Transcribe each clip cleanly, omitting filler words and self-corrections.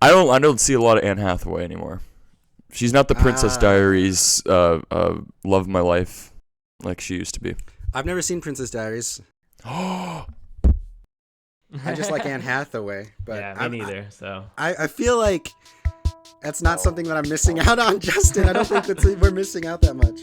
I don't see a lot of Anne Hathaway anymore. She's not the Princess Diaries love of my life like she used to be. I've never seen Princess Diaries. I just like Anne Hathaway, but yeah, me neither. So I feel like that's not something that I'm missing out on, Justin. I don't think we're missing out that much.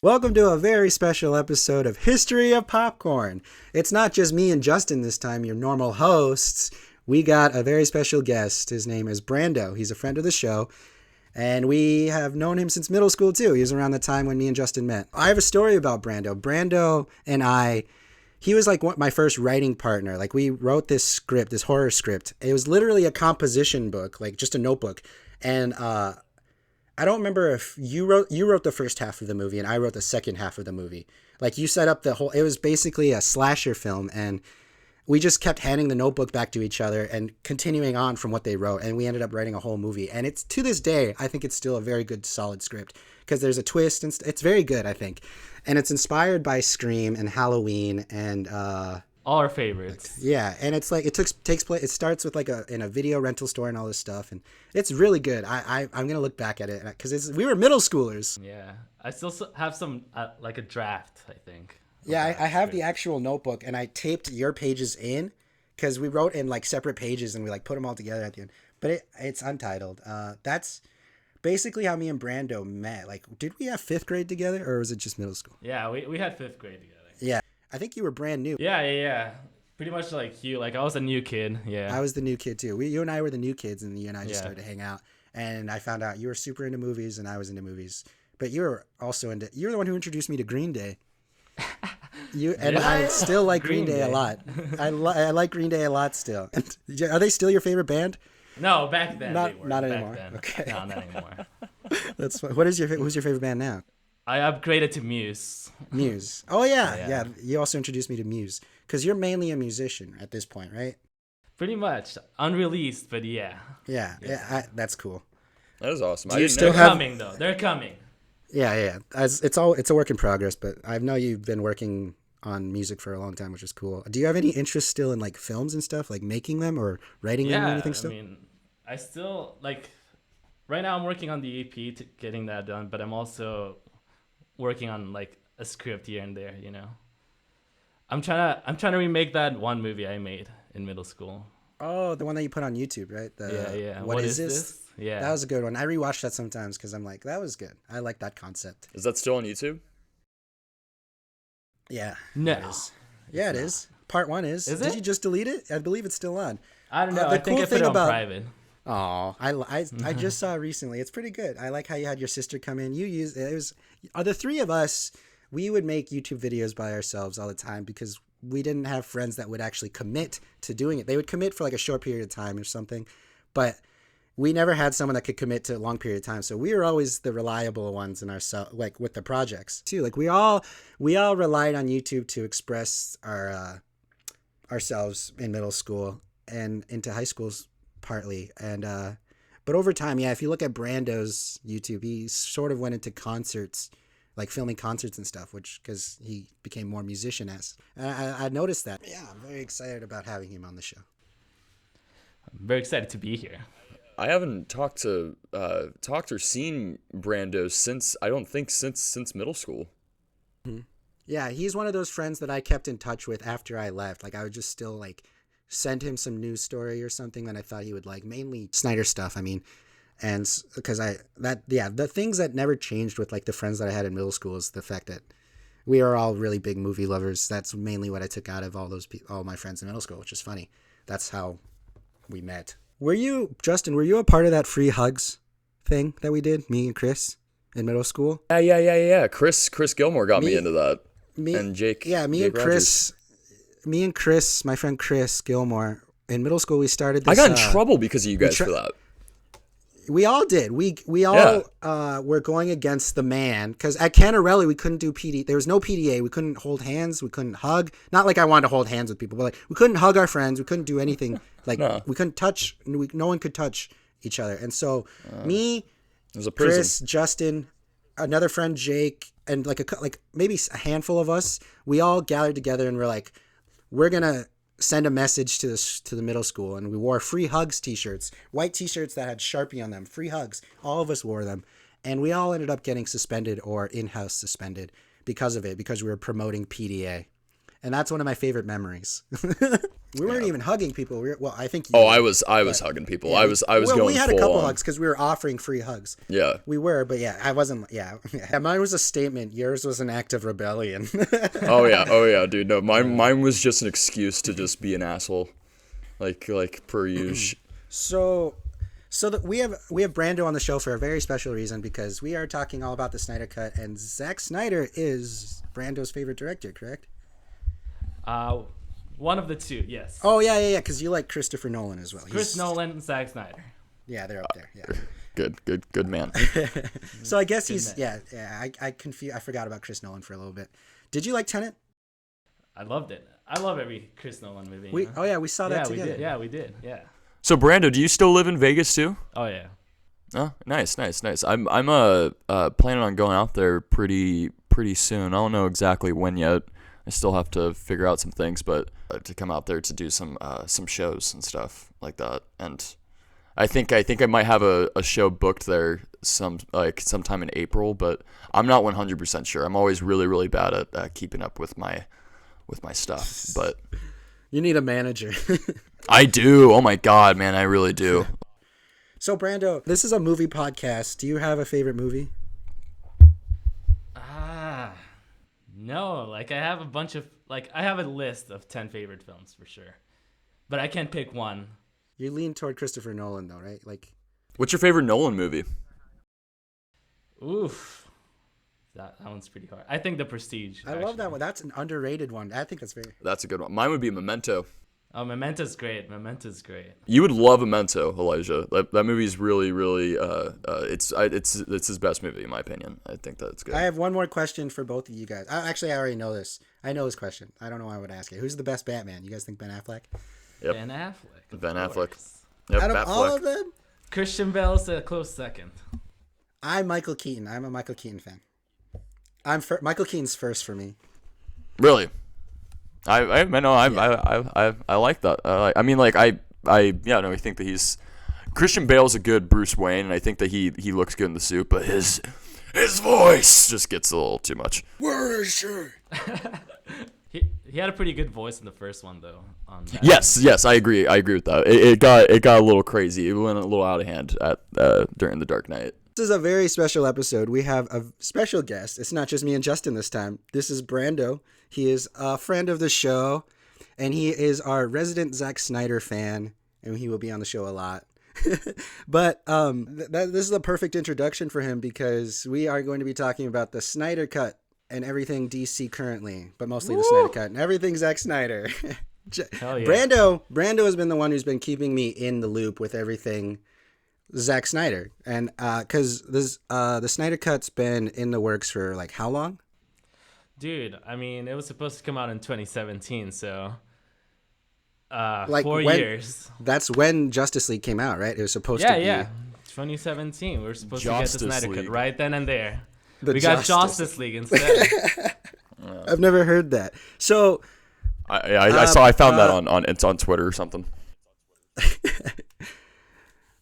Welcome to a very special episode of History of Popcorn. It's not just me and Justin this time, your normal hosts. We got a very special guest. His name is Brando. He's a friend of the show, and we have known him since middle school too. He was around the time when me and Justin met. I have a story about Brando. Brando and he was like my first writing partner. Like we wrote this script, this horror script. It was literally a composition book, like just a notebook. And I don't remember if you wrote the first half of the movie and I wrote the second half of the movie. Like you set up it was basically a slasher film, and we just kept handing the notebook back to each other and continuing on from what they wrote, and we ended up writing a whole movie. And it's, to this day, I think it's still a very good, solid script because there's a twist and it's very good, I think. And it's inspired by Scream and Halloween and all our favorites. Yeah, and it's like it takes place. It starts with like in a video rental store and all this stuff, and it's really good. I'm gonna look back at it because we were middle schoolers. Yeah, I still have some like a draft, I think. Yeah, I have the actual notebook, and I taped your pages in because we wrote in like separate pages and we like put them all together at the end. But it's untitled. That's basically how me and Brando met. Like, did we have fifth grade together, or was it just middle school? Yeah, we had fifth grade together. Yeah. I think you were brand new. Yeah. Pretty much like you. Like I was a new kid. Yeah. I was the new kid too. You and I were the new kids, and you and I just started to hang out. And I found out you were super into movies, and I was into movies. But you were also you're the one who introduced me to Green Day. I still like Green Day a lot. I like Green Day a lot still. Are they still your favorite band? No, back then. Not anymore. Then. Okay. No, not anymore. That's fun. Who's your favorite band now? I upgraded to Muse. Muse. Oh, yeah. You also introduced me to Muse because you're mainly a musician at this point, right? Pretty much. Unreleased, but yeah. Yeah. That's cool. That is awesome. They're coming, though. They're coming. Yeah. It's a work in progress, but I know you've been working on music for a long time, which is cool. Do you have any interest still in like films and stuff, like making them or writing them or anything still? I mean, I still like right now I'm working on the EP to getting that done, but I'm also working on like a script here and there, you know. I'm trying to remake that one movie I made in middle school. Oh, the one that you put on YouTube, right? Yeah. What is this? Yeah. That was a good one. I rewatch that sometimes because I'm like, that was good. I like that concept. Is that still on YouTube? Yeah. No. It is. Yeah, it is. Part 1 is. Is it? Did you just delete it? I believe it's still on. I don't know. I think I put it on private. Oh, I just saw it recently. It's pretty good. I like how you had your sister come in. The three of us, we would make YouTube videos by ourselves all the time because we didn't have friends that would actually commit to doing it. They would commit for like a short period of time or something, but we never had someone that could commit to a long period of time. So we were always the reliable ones in ourselves, like with the projects too. Like we all relied on YouTube to express ourselves in middle school and into high schools partly. And but over time, if you look at Brando's YouTube, he sort of went into concerts, like filming concerts and stuff, because he became more musician-esque. I noticed that. Yeah, I'm very excited about having him on the show. I'm very excited to be here. I haven't talked or seen Brando since middle school. Mm-hmm. Yeah, he's one of those friends that I kept in touch with after I left. Like I would just still like send him some news story or something that I thought he would like, mainly Snyder stuff. I mean, and because the things that never changed with like the friends that I had in middle school is the fact that we are all really big movie lovers. That's mainly what I took out of all my friends in middle school, which is funny. That's how we met. Justin, were you a part of that free hugs thing that we did, me and Chris, in middle school? Yeah. Chris Gilmore got me into that. And Jake. Yeah, Jake Rogers. Me and Chris, my friend Chris Gilmore, in middle school we started this. I got in trouble because of you guys for that. We all did. We all were going against the man because at Canarelli we couldn't do PD. There was no PDA. We couldn't hold hands. We couldn't hug. Not like I wanted to hold hands with people, but like we couldn't hug our friends. We couldn't do anything. Like we couldn't touch. No one could touch each other. And so me, It was a prison. Chris, Justin, another friend Jake, and like maybe a handful of us, we all gathered together and we're like, we're gonna send a message to the middle school, and we wore free hugs t-shirts, white t-shirts that had Sharpie on them, free hugs. All of us wore them, and we all ended up getting suspended or in-house suspended because of it, because we were promoting PDA. And that's one of my favorite memories. We weren't even hugging people. I think you I was hugging people. Yeah, I was going we had full a couple on. hugs because we were offering free hugs. Yeah. We were, but yeah, I wasn't. Yeah, mine was a statement. Yours was an act of rebellion. Oh yeah, dude. No, mine was just an excuse to just be an asshole, like per usual. So that we have Brando on the show for a very special reason, because we are talking all about the Snyder Cut, and Zack Snyder is Brando's favorite director, correct? One of the two, yes. Oh yeah, because you like Christopher Nolan as well. Chris Nolan and Zack Snyder. Yeah, they're up there. Yeah. Good man. So I guess he's I forgot about Chris Nolan for a little bit. Did you like Tenet? I loved it. I love every Chris Nolan movie. We saw that together. We did. Yeah. So Brando, do you still live in Vegas too? Oh yeah. Oh, nice. I'm planning on going out there pretty soon. I don't know exactly when yet. I still have to figure out some things, but to come out there to do some shows and stuff like that. And I think I might have a show booked there sometime in April, but I'm not 100% sure. I'm always really, really bad at keeping up with my stuff, but you need a manager. I do. Oh my God, man, I really do. So Brando, this is a movie podcast. Do you have a favorite movie? No, like I have a list of 10 favorite films for sure, but I can't pick one. You lean toward Christopher Nolan though, right? Like, what's your favorite Nolan movie? Oof, that one's pretty hard. I think The Prestige. I love that one. That's an underrated one. I think That's a good one. Mine would be Memento. Oh, Memento's great. You would love Memento, Elijah. That movie's really, really. It's his best movie in my opinion. I think that's good. I have one more question for both of you guys. Actually, I already know this. I know this question. I don't know why I would ask it. Who's the best Batman? You guys think Ben Affleck? Yep. Ben Affleck. Ben Affleck. Yep, Out of Affleck. all of them, Christian Bale's a close second. I'm Michael Keaton. I'm a Michael Keaton fan. Michael Keaton's first for me. Really? I like that. I think that Christian Bale's a good Bruce Wayne, and I think that he looks good in the suit, but his voice just gets a little too much. Where is she? He had a pretty good voice in the first one though. Yes, I agree with that. It got a little crazy. It went a little out of hand during The Dark Knight. This is a very special episode. We have a special guest. It's not just me and Justin this time. This is Brando. He is a friend of the show, and he is our resident Zack Snyder fan, and he will be on the show a lot. But this is a perfect introduction for him, because we are going to be talking about the Snyder Cut and everything DC currently, but mostly the Snyder Cut and everything Zack Snyder. Hell yeah. Brando has been the one who's been keeping me in the loop with everything Zack Snyder, and because the Snyder Cut's been in the works for like how long? Dude, I mean, it was supposed to come out in 2017, so like 4 years. That's when Justice League came out, right? It was supposed to be. Yeah, 2017. We were supposed Justice to get the Snyder League. Cut right then and there. The We got Justice League instead. I've never heard that. So I found that on Twitter or something.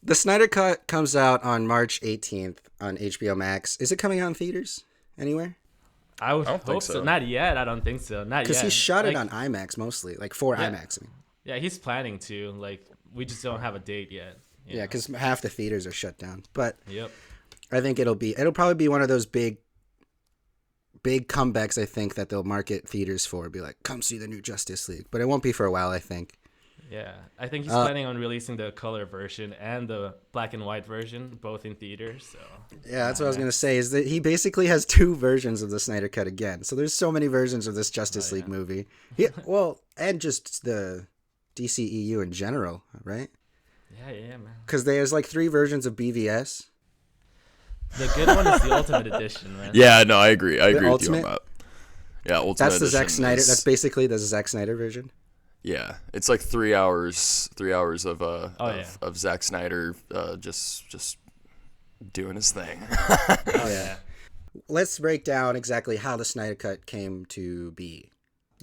the Snyder Cut comes out on March 18th on HBO Max. Is it coming out in theaters anywhere? I would don't hope think so. so. Not yet. I don't think so. Not yet. Because he shot it Like, on IMAX mostly, like 4 Yeah. IMAX. I mean. Yeah, he's planning to. Like, we just don't have a date yet. you Yeah, know? because half the theaters are shut down. But Yep. I think it'll probably be one of those big comebacks. I think that they'll market theaters for. Be like, come see the new Justice League, but it won't be for a while. I think. Yeah, I think he's planning on releasing the color version and the black and white version, both in theaters. So Yeah, that's what I was gonna say. Is that he basically has 2 versions of the Snyder Cut again? So there's so many versions of this Justice League movie. Yeah, well, and just the DCEU in general, right? Yeah, man. Because there's like 3 versions of BVS. The good one is the Ultimate Edition, man. Yeah, no, I agree. I agree with you Ultimate? on that. Yeah, Ultimate That's the Edition Zack Snyder. is- That's basically the Zack Snyder version. yeah, it's like 3 hours. 3 hours of yeah. of Zack Snyder just doing his thing. Oh yeah. Let's break down exactly how the Snyder Cut came to be.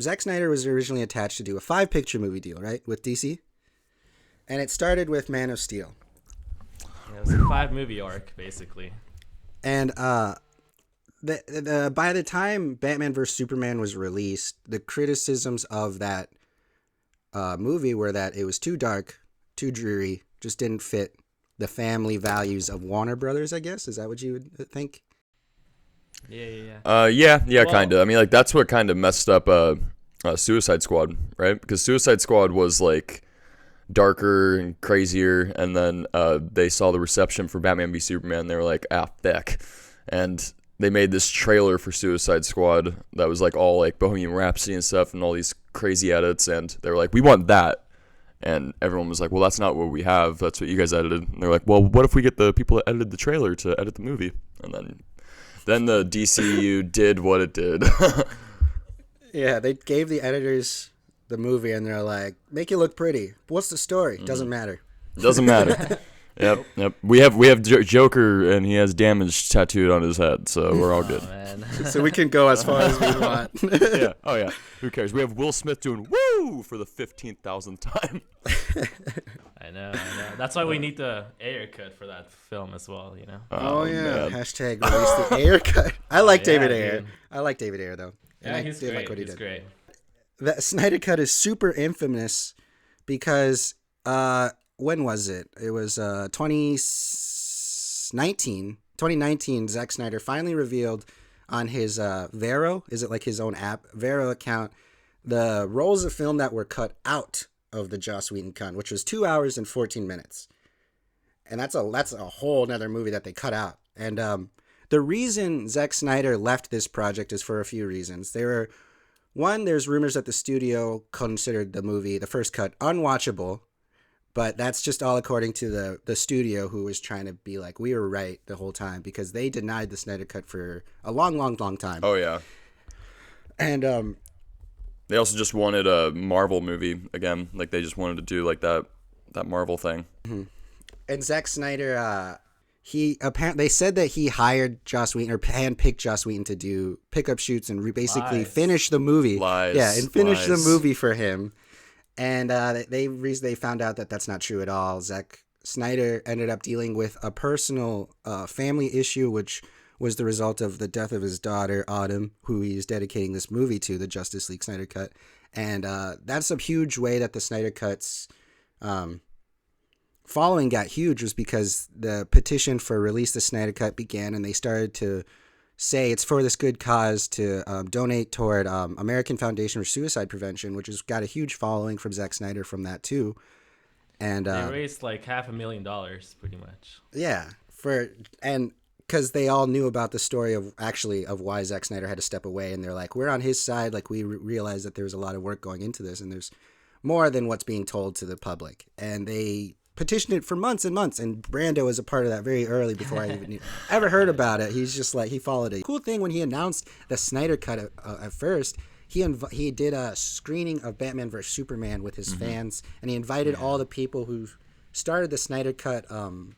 Zack Snyder was originally attached to do a 5-picture movie deal, right, with DC, and it started with Man of Steel. Yeah, it was a 5-movie arc, basically. And by the time Batman vs Superman was released, the criticisms of that movie were that it was too dark, too dreary, just didn't fit the family values of Warner Brothers, I guess. Is that what you would think? Yeah. Yeah, Well- kind of. I mean, like that's what kind of messed up Suicide Squad, right? Because Suicide Squad was like darker and crazier, and then they saw the reception for Batman v Superman, and they were like, ah, feck. And they made this trailer for Suicide Squad that was like all like Bohemian Rhapsody and stuff, and all these crazy edits, and they were like, we want that. And everyone was like, well, that's not what we have. That's what you guys edited. And they're like, well, what if we get the people that edited the trailer to edit the movie? And then the DCEU did what it did. Yeah, they gave the editors the movie, and they're like, make it look pretty. What's the story? Doesn't matter. Doesn't matter. Yep. We have Joker, and he has damage tattooed on his head, so we're all good. Oh, man. So we can go as far as we want. Yeah. Oh yeah. Who cares? We have Will Smith doing woo for the 15,000th time. I know. That's why we need the Ayer cut for that film as well, you know? Oh, yeah. man. Hashtag release the Ayer cut. I like Yeah, David Ayer. dude. I like David Ayer, though. And Yeah, I he's did great. like what he He's did. great. The Snyder Cut is super infamous because when was it? It was 2019. Zack Snyder finally revealed on his Vero, is it like his own app, Vero account, the rolls of film that were cut out of the Joss Whedon cut, which was 2 hours and 14 minutes. And that's a whole nother movie that they cut out. And the reason Zack Snyder left this project is for a few reasons. There's rumors that the studio considered the movie, the first cut, unwatchable, but that's just all according to the studio, who was trying to be like, we were right the whole time, because they denied the Snyder Cut for a long time. Oh yeah. And They also just wanted a Marvel movie again. Like they just wanted to do like that Marvel thing. and Zack Snyder, they said that he hired Joss Whedon, or handpicked Joss Whedon to do pickup shoots and basically Lies. finish the movie. Lies. Yeah, and finish the Lies. movie for him. And they found out that that's not true at all. Zack Snyder ended up dealing with a personal family issue, which was the result of the death of his daughter, Autumn, who he's dedicating this movie to, the Justice League Snyder Cut. And that's a huge way that the Snyder Cut's following got huge, was because the petition for Release the Snyder Cut began, and they started to say it's for this good cause to donate toward American Foundation for Suicide Prevention, which has got a huge following from Zack Snyder from that too. And They raised like $500,000 pretty much. yeah, because they all knew about the story of why Zack Snyder had to step away, and they're like, we're on his side. Like, we realize that there's a lot of work going into this, and there's more than what's being told to the public. And they petitioned it for months and months, and Brando was a part of that very early before I even ever heard about it. He's just like, he followed it. Cool thing, when he announced the Snyder Cut at first, he did a screening of Batman vs Superman with his fans, and he invited all the people who started the Snyder Cut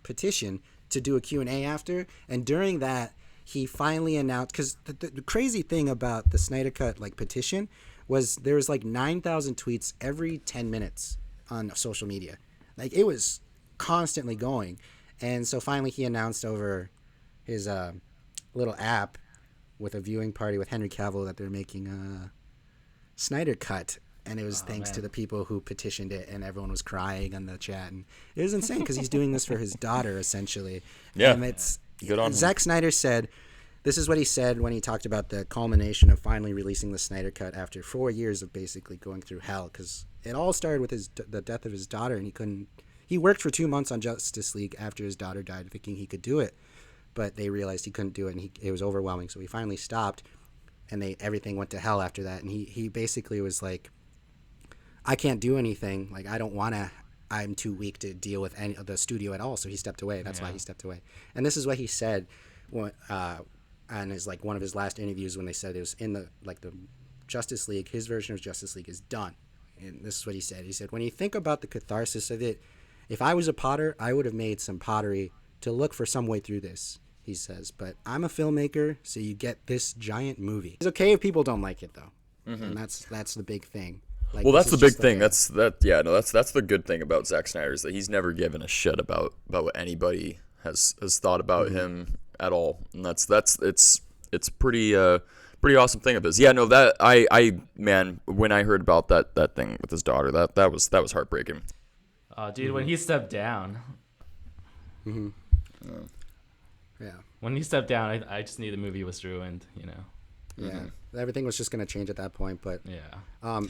petition to do a Q&A after. And during that, he finally announced, because the crazy thing about the Snyder Cut petition was there was like 9,000 tweets every 10 minutes on social media. Like, it was constantly going. And so finally he announced over his little app with a viewing party with Henry Cavill that they're making a Snyder Cut. And it was thanks to the people who petitioned it, and everyone was crying on the chat. And it was insane because he's doing this for his daughter, essentially. Yeah. And it's Good on him. Zack Snyder said, this is what he said when he talked about the culmination of finally releasing the Snyder Cut after 4 years of basically going through hell, because it all started with the death of his daughter, and he worked for 2 months on Justice League after his daughter died, thinking he could do it, but they realized he couldn't do it, and it was overwhelming, so he finally stopped, and everything went to hell after that. And he basically was like, I can't do anything. Like, I don't want to I'm too weak to deal with any of the studio at all. So he stepped away. That's why he stepped away. And this is what he said when, on his like one of his last interviews when they said it was in the Justice League. His version of Justice League is done. And this is what he said. He said, when you think about the catharsis of it, if I was a potter, I would have made some pottery to look for some way through this, he says. But I'm a filmmaker, so you get this giant movie. It's okay if people don't like it, though. And that's the big thing. Like, well, that's the big thing. That's the good thing about Zack Snyder is that he's never given a shit about what anybody has thought about him at all. And it's pretty awesome thing of his. Yeah, no, that I man, when I heard about that thing with his daughter, that was heartbreaking. Dude, when he stepped down. Yeah. When he stepped down, I just knew the movie was ruined, you know. Yeah. Everything was just going to change at that point, but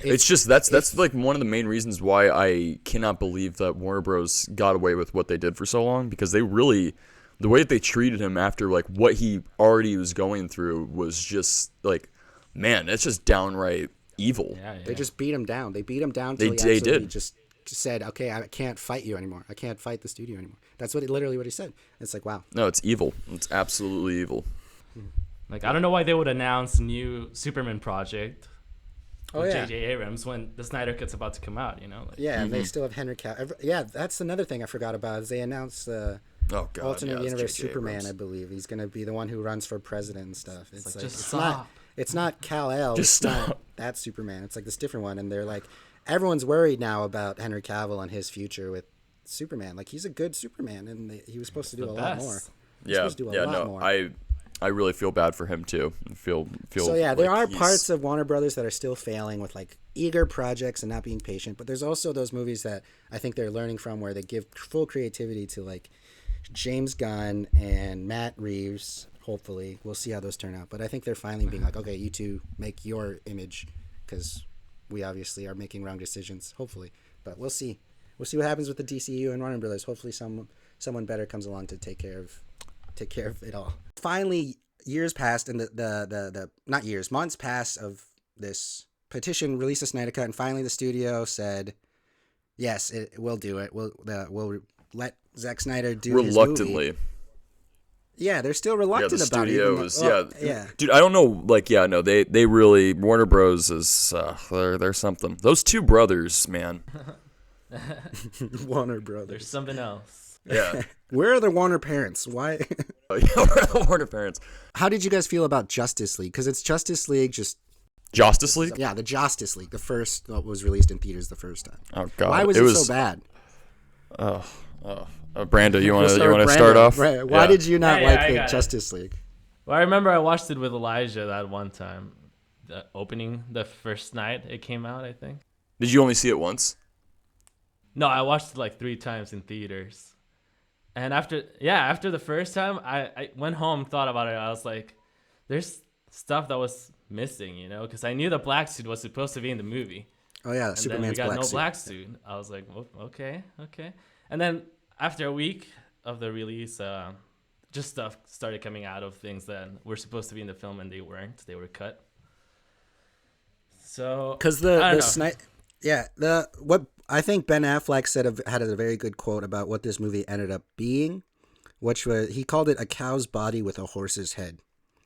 It's just that's like one of the main reasons why I cannot believe that Warner Bros. Got away with what they did for so long, because they really, the way that they treated him after like what he already was going through was just like, man, it's just downright evil. Yeah. They just beat him down. They beat him down They until he absolutely did. just said, okay, I can't fight you anymore. I can't fight the studio anymore. That's literally what he said. It's like, wow. No, it's evil. It's absolutely evil. Like, I don't know why they would announce new Superman project with yeah. J.J. Abrams when the Snyder Cut's about to come out, you know? Like, Yeah, and they still have Henry Cavill. Yeah, that's another thing I forgot about is they announced the Oh god. alternate yeah, universe J.J. Superman, Abrams. I believe. He's going to be the one who runs for president and stuff. It's like just it's stop. not Kal-El. Just it's not stop. that Superman. It's like this different one, and they're like everyone's worried now about Henry Cavill and his future with Superman. Like, he's a good Superman, and he was supposed to do a lot more. He's Yeah, supposed to do a lot more. I really feel bad for him too. Feel. So yeah, there like are he's- parts of Warner Brothers that are still failing with like eager projects and not being patient. But there's also those movies that I think they're learning from where they give full creativity to like James Gunn and Matt Reeves. Hopefully, we'll see how those turn out. But I think they're finally being like, okay, you two make your image, because we obviously are making wrong decisions. Hopefully, but we'll see. We'll see what happens with the DCEU and Warner Brothers. Hopefully, someone better comes along to take care of it all. Finally, years passed, and months passed of this petition, release a Snyder Cut, and finally the studio said, yes, we'll do it. We'll let Zack Snyder do his reluctantly. movie. Yeah, they're still reluctant the about studios, it. Yeah. Dude, I don't know. Like, yeah, no, they really, Warner Bros. Is they're something. Those two brothers, man. Warner Brothers. There's something else. Yeah. Where are the Warner parents? Why? Oh, yeah, we're the Warner parents. How did you guys feel about Justice League? Because it's Justice League, Justice League. yeah, the Justice League, the first that was released in theaters the first time. Oh god. Why was it so bad? Brando, you want to Brando. start off? Right. Why Yeah. did you not Yeah, I like the got it. Justice League? Well, I remember I watched it with Elijah that one time. The opening, the first night it came out, I think. Did you only see it once? No, I watched it like 3 times in theaters. And after the first time, I went home, thought about it. I was like, there's stuff that was missing, you know, because I knew the black suit was supposed to be in the movie. Oh yeah, And Superman's then we got black no suit. black suit. I was like, okay. And then after a week of the release, just stuff started coming out of things that were supposed to be in the film and they weren't. They were cut. So Because what I think Ben Affleck had a very good quote about what this movie ended up being, which was he called it a cow's body with a horse's head.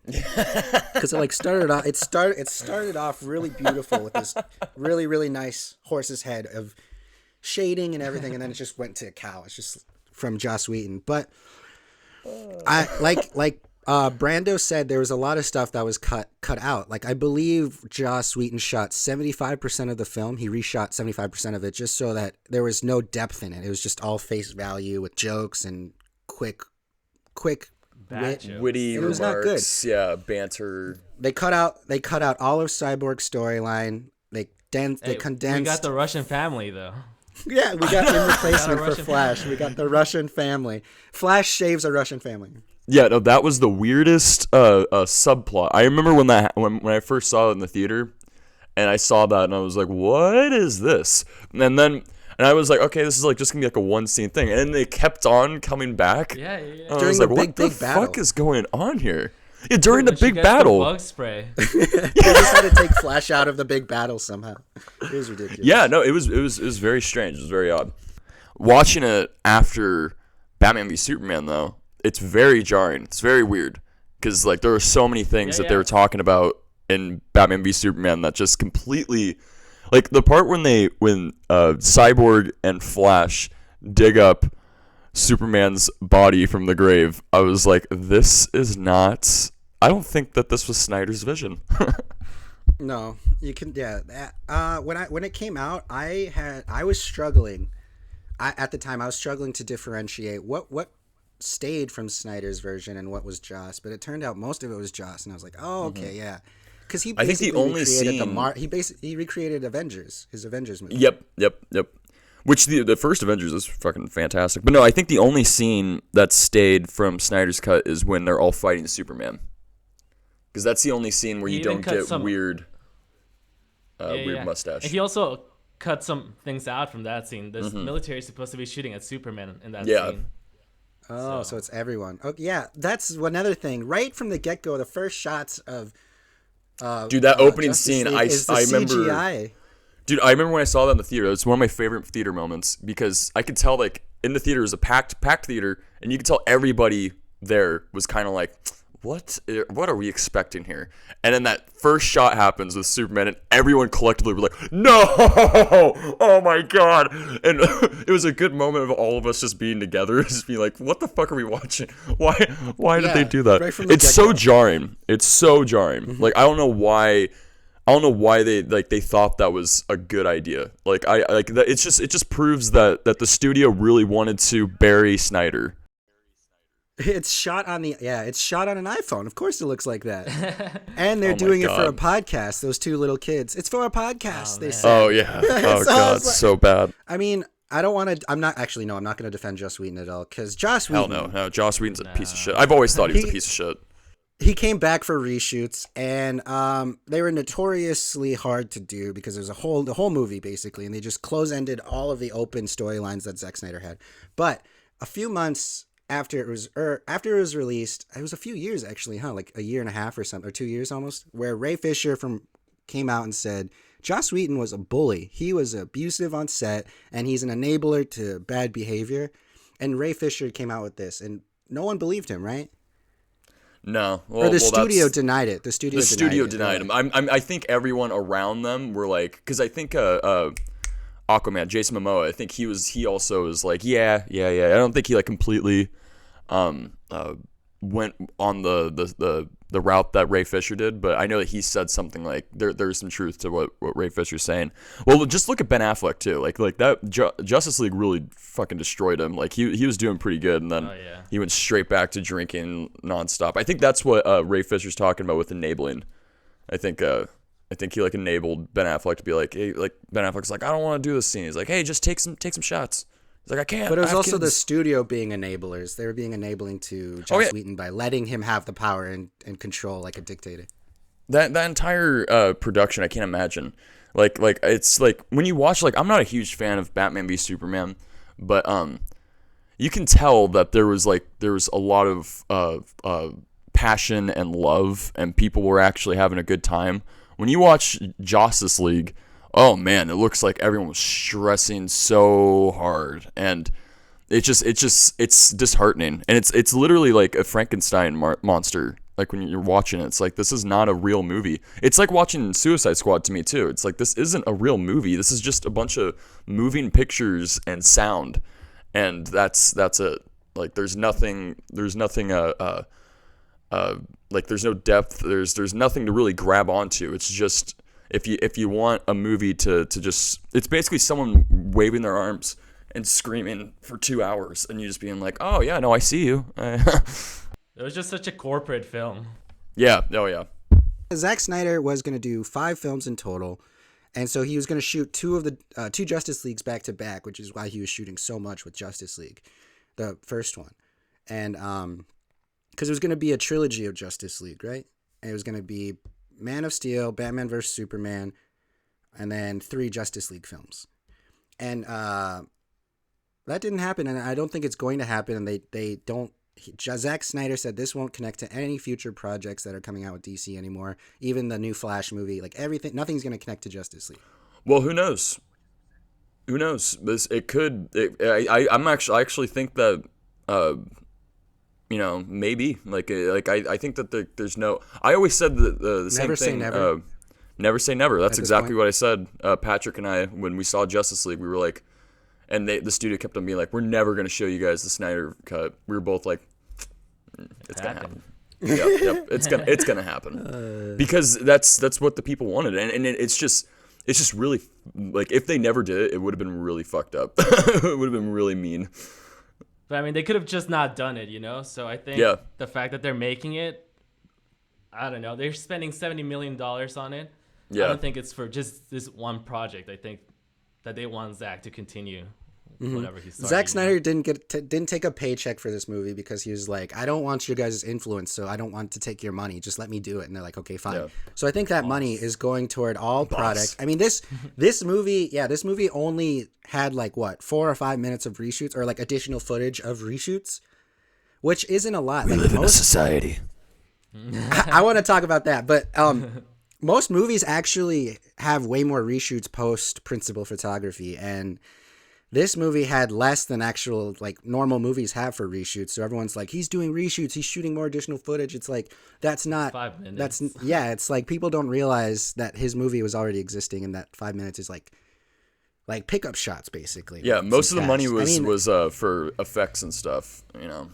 Because it started off really beautiful with this really, really nice horse's head of shading and everything, and then it just went to a cow. It's just from Joss Whedon. But I like Brando said, there was a lot of stuff that was cut out. Like, I believe Joss Whedon shot 75% of the film. He reshot 75% of it just so that there was no depth in it. It was just all face value with jokes and quick Bad wit. jokes. Witty It was not remarks. Yeah, banter. They cut out all of Cyborg's storyline. They Hey, condensed. We got the Russian family though. Yeah, we got in replacement for Russian Flash. We got the Russian family. Flash shaves a Russian family. Yeah, no, that was the weirdest subplot. I remember when I first saw it in the theater, and I saw that, and I was like, "What is this?" And I was like, "Okay, this is like just gonna be like a one scene thing." And then they kept on coming back. Yeah. And I During was the like, big, "What the big battle. fuck is going on here?" Yeah, during the But you big guys put battle. Bug spray. They just had to take Flash out of the big battle somehow. It was ridiculous. Yeah, no, it was very strange. It was very odd. Watching it after Batman v Superman, though, it's very jarring. It's very weird because like there are so many things that they were talking about in Batman v Superman that just completely, like the part when Cyborg and Flash dig up Superman's body from the grave. I was like, this is not. I don't think that this was Snyder's vision. No, you can. Yeah. When it came out, I was struggling. At the time I was struggling to differentiate what stayed from Snyder's version and what was Joss. But it turned out most of it was Joss, and I was like, oh, okay, yeah. Because he basically he recreated his Avengers movie. Yep. Which the first Avengers is fucking fantastic. But no, I think the only scene that stayed from Snyder's cut is when they're all fighting Superman. Because that's the only scene where you don't get weird mustache. And he also cut some things out from that scene. The military is supposed to be shooting at Superman in that scene. Oh, so it's everyone. Oh, yeah, that's another thing. Right from the get-go, the first shots of dude, that opening Justice scene, League is the I remember. CGI. Dude, I remember when I saw that in the theater. It's one of my favorite theater moments because I could tell, like, in the theater, it was a packed theater, and you could tell everybody there was kind of like, what are we expecting here? And then that first shot happens with Superman, and everyone collectively were like, no! Oh my god! And it was a good moment of all of us just being together, just being like, what the fuck are we watching? Why did they do that? Right from the it's so jarring. It's so jarring. Like, I don't know why they thought that was a good idea. Like it just proves that the studio really wanted to bury Snyder. It's shot on an iPhone. Of course it looks like that. And they're doing it for a podcast, those two little kids. It's for a podcast, they say. Oh yeah. Oh god, so bad. I mean, I don't want to. I'm not going to defend Joss Whedon at all because Joss Whedon. Hell no. Joss Whedon's a piece of shit. I've always thought he was a piece of shit. He came back for reshoots, and they were notoriously hard to do because there's the whole movie basically, and they just close-ended all of the open storylines that Zack Snyder had. But a few months after it was released, it was a few years actually, like a year and a half or something, or 2 years almost, where Ray Fisher came out and said Joss Whedon was a bully. He was abusive on set, and he's an enabler to bad behavior. And Ray Fisher came out with this, and no one believed him, right? No. Or the studio denied it. The studio denied him. I think everyone around them were like, because I think Aquaman, Jason Momoa, I think he also was like, yeah. I don't think he like completely went on the route that Ray Fisher did, but I know that he said something like there's some truth to what Ray Fisher's saying. Well, just look at Ben Affleck too. Like that Justice League really fucking destroyed him. Like he was doing pretty good, and then he went straight back to drinking nonstop. I think that's what Ray Fisher's talking about with enabling. I think he like enabled Ben Affleck to be like, hey, like Ben Affleck's like, I don't want to do this scene. He's like, hey, just take some shots. He's like, I can't. But it was also the studio being enablers. They were being enabling to Joss Whedon by letting him have the power and control like a dictator. That entire production, I can't imagine. Like it's like when you watch, like, I'm not a huge fan of Batman v Superman, but you can tell that there was a lot of passion and love, and people were actually having a good time. When you watch Justice League, oh man, it looks like everyone was stressing so hard, and it's disheartening, and it's literally like a Frankenstein monster. Like when you're watching it, it's like, this is not a real movie. It's like watching Suicide Squad to me too. It's like, this isn't a real movie. This is just a bunch of moving pictures and sound, and that's it. Like there's nothing like there's no depth. There's nothing to really grab onto. It's just, if you want a movie to just, it's basically someone waving their arms and screaming for 2 hours, and you just being like, oh yeah, no, I see you. It was just such a corporate film. Yeah. Oh yeah. Zack Snyder was going to do 5 films in total, and so he was going to shoot two Justice Leagues back to back, which is why he was shooting so much with Justice League, the first one, and because it was going to be a trilogy of Justice League, right? And it was going to be Man of Steel, Batman vs Superman, and then 3 Justice League films, and that didn't happen, and I don't think it's going to happen. And they don't. Zack Snyder said this won't connect to any future projects that are coming out with DC anymore. Even the new Flash movie, like everything, nothing's going to connect to Justice League. Well, who knows? Who knows? It could. I actually think that. Maybe I think that there's no. I always said the same Never say thing. never. Never say never. That's At this exactly point. what I said. Patrick and I, when we saw Justice League, we were like, and the studio kept on being like, we're never gonna show you guys the Snyder cut. We were both like, it's gonna happen. Yep, it's gonna happen because that's what the people wanted, and it's just really like if they never did it, it would have been really fucked up. It would have been really mean. But I mean, they could have just not done it, you know. So I think the fact that they're making it, I don't know, they're spending $70 million on it. Yeah. I don't think it's for just this one project. I think that they want Zack to continue whatever he started. Zack Snyder didn't take a paycheck for this movie because he was like, I don't want your guys' influence, so I don't want to take your money. Just let me do it. And they're like, okay, fine. Yeah. So I think that money is going toward all product. I mean, this movie only had like what 4 or 5 minutes of reshoots or like additional footage of reshoots, which isn't a lot. We like live in a society. I want to talk about that, but most movies actually have way more reshoots post principal photography, and this movie had less than actual like normal movies have for reshoots. So everyone's like, he's doing reshoots, he's shooting more additional footage. It's like that's not 5 minutes. It's like people don't realize that his movie was already existing, and that 5 minutes is like pickup shots basically. Yeah, most of the money was I mean, for effects and stuff. You know.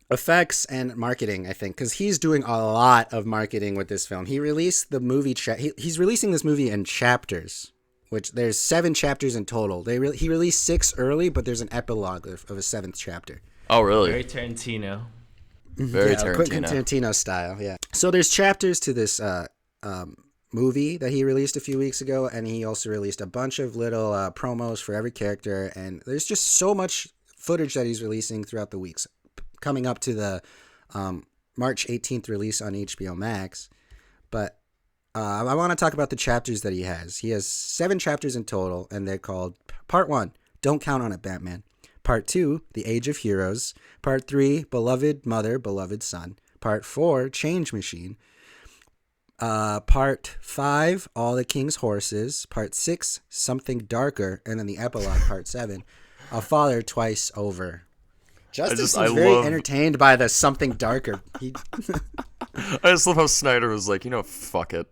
Effects and marketing, I think, because he's doing a lot of marketing with this film. He released the movie. He's releasing this movie in chapters, which there's 7 chapters in total. He released 6 early, but there's an epilogue of a 7th chapter. Oh, really? Very Tarantino. Very Quentin Tarantino. Tarantino style. Yeah. So there's chapters to this movie that he released a few weeks ago, and he also released a bunch of little promos for every character. And there's just so much footage that he's releasing throughout the weeks, coming up to the March 18th release on HBO Max. But I want to talk about the chapters that he has. He has 7 chapters in total, and they're called Part 1, Don't Count on It, Batman. Part 2, The Age of Heroes. Part 3, Beloved Mother, Beloved Son. Part 4, Change Machine. Part 5, All the King's Horses. Part 6, Something Darker. And then the epilogue, Part 7, A Father Twice Over. Justice is very entertained by the Something Darker. I just love how Snyder was like, fuck it,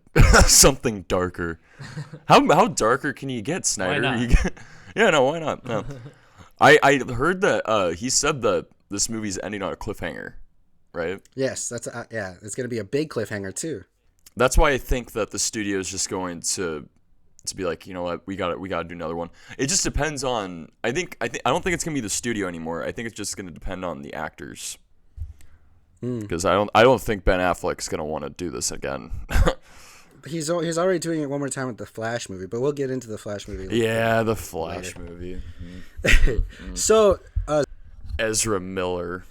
something darker. How darker can you get, Snyder? Why not? Why not? No. I heard that he said that this movie's ending on a cliffhanger, right? Yes, that's it's gonna be a big cliffhanger too. That's why I think that the studio is just going to be like, you know what, we got to do another one. It just depends on. I don't think it's gonna be the studio anymore. I think it's just gonna depend on the actors. Because I don't think Ben Affleck's gonna want to do this again. He's already doing it one more time with the Flash movie, but we'll get into the Flash movie later. Yeah, the Flash movie. So Ezra Miller.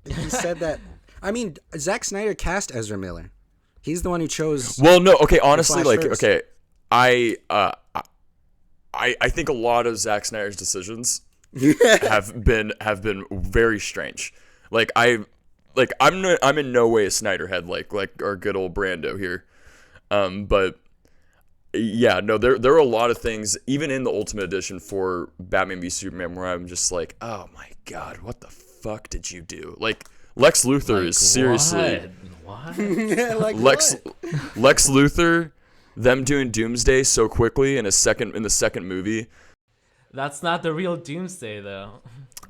he said that. I mean, Zack Snyder cast Ezra Miller. He's the one who chose. Well, no, okay. Honestly, Flash like, first. okay, I think a lot of Zack Snyder's decisions have been very strange. Like I'm in no way a Snyder head like our good old Brando here, but yeah, no, there are a lot of things even in the Ultimate Edition for Batman v Superman where I'm just like, oh my god, what the fuck did you do? Like Lex Luthor is seriously What? Yeah, like Lex what? Lex Luthor, them doing Doomsday so quickly in the second movie. That's not the real Doomsday, though.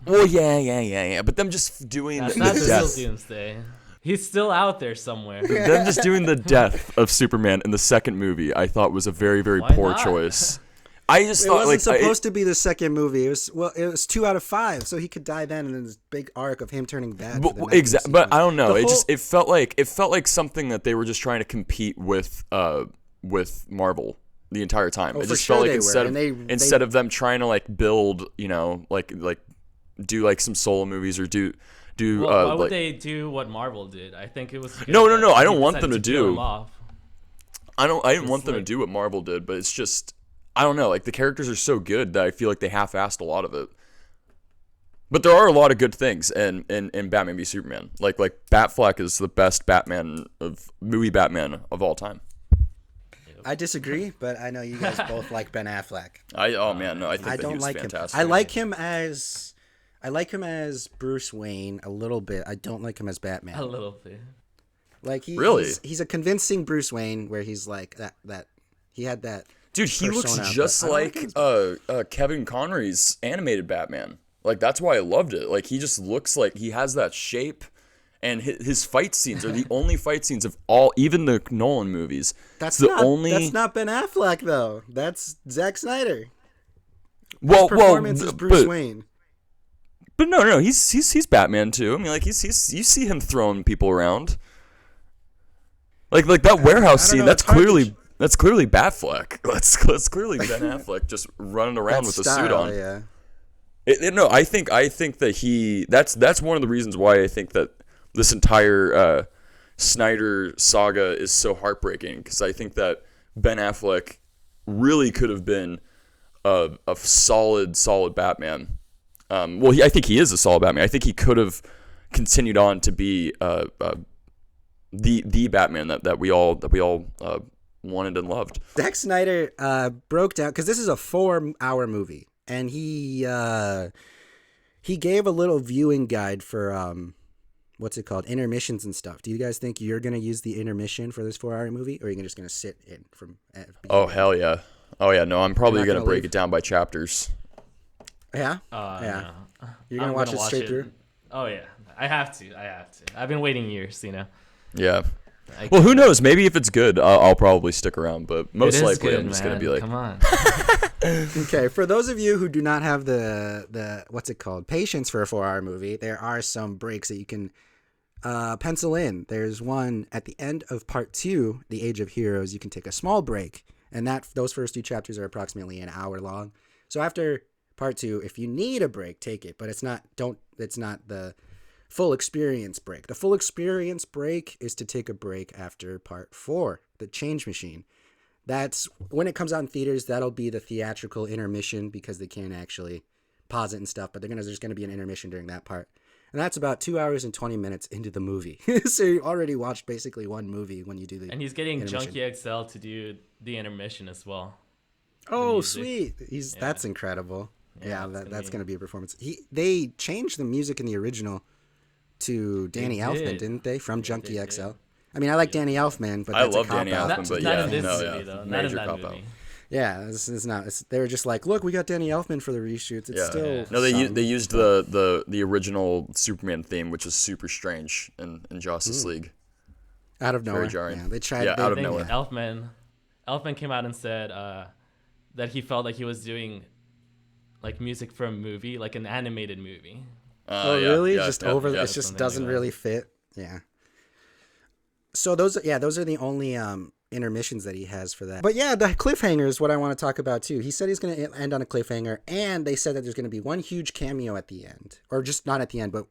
Well, yeah. But them just doing That's the not the real death. Doomsday. He's still out there somewhere. Them just doing the death of Superman in the second movie, I thought was a very, very Why poor not? choice. I just It thought wasn't like supposed to be the second movie. It was 2 out of 5, so he could die then, and then this big arc of him turning bad. exactly. But I don't know. The It felt like something that they were just trying to compete with Marvel the entire time. Oh, It for just sure felt like they were. instead of them trying to like build, like do like some solo movies or do Why would like, they do what Marvel did? I think it was good No. that I they don't want them decided to kill do. him off. I didn't want them to like- do what Marvel did, but it's just I don't know. Like the characters are so good that I feel like they half-assed a lot of it. But there are a lot of good things in Batman v Superman. Like Batfleck is the best movie Batman of all time. I disagree, but I know you guys both like Ben Affleck. I think I that he don't was like fantastic. him. I like him as Bruce Wayne a little bit. I don't like him as Batman. A little bit. Like Really? he's a convincing Bruce Wayne where he's like that he had that. Dude, he looks persona, just but I don't like like Kevin Connery's animated Batman. Like, that's why I loved it. Like, he just looks like he has that shape, and his fight scenes are the only fight scenes of even the Nolan movies. That's the not only. That's not Ben Affleck though. That's Zack Snyder. Well, His performance is Bruce Wayne. But no, he's Batman too. I mean, like, you see him throwing people around. Like that warehouse I don't scene. know, That's it's hard to clearly Batfleck. That's clearly Ben Affleck just running around That with a style, suit on. Yeah. No, I think that that's one of the reasons why I think that this entire Snyder saga is so heartbreaking, because I think that Ben Affleck really could have been a solid Batman. I think he is a solid Batman. I think he could have continued on to be the Batman that we all wanted and loved. Zack Snyder broke down, because this is a 4-hour movie, and he gave a little viewing guide for what's it called, intermissions and stuff. Do you guys think you're gonna use the intermission for this 4-hour movie, or are you just gonna sit in from? Oh hell yeah! Oh yeah! No, I'm probably You're not gonna gonna break leave? it down by chapters. Yeah. Yeah. You're gonna watch it straight through. Oh yeah, I have to. I've been waiting years, Yeah. Well, who knows? Maybe if it's good, I'll probably stick around. But most likely, good, I'm just man. gonna be like, come on. Okay, for those of you who do not have the what's it called, patience for a 4-hour movie, there are some breaks that you can pencil in. There's one at the end of part 2, The Age of Heroes. You can take a small break, and those first 2 chapters are approximately an hour long. So after part 2, if you need a break, take it, but it's not the full experience break. The full experience break is to take a break after part 4, The Change Machine. That's when it comes out in theaters. That'll be the theatrical intermission, because they can't actually pause it and stuff, but there's going to be an intermission during that part. And that's about 2 hours and 20 minutes into the movie. So you already watched basically one movie when you do the. And he's getting intermission. Junkie XL to do the intermission as well. Oh, sweet! That's incredible. Yeah, that's gonna be a performance. They changed the music in the original to Danny Elfman, didn't they? From Junkie XL. I mean, I like Danny Elfman, but I that's love a cop Danny out. Elfman, but not yeah, in this no, movie, yeah, though. Not in major that cop out. movie. Yeah, it's not. They were just like, look, we got Danny Elfman for the reshoots. It's still No, they used the original Superman theme, which is super strange in Justice League. out of nowhere. Very jarring. Yeah, they tried. Yeah, out of I think nowhere. Elfman came out and said that he felt like he was doing like music for a movie, like an animated movie. Oh, yeah, really? yeah, Just yeah, over. yeah. It just Something doesn't like that. really fit. Yeah. So those are the only intermissions that he has for that. But yeah, the cliffhanger is what I want to talk about too. He said he's going to end on a cliffhanger, and they said that there's going to be one huge cameo at the end, or just not at the end, but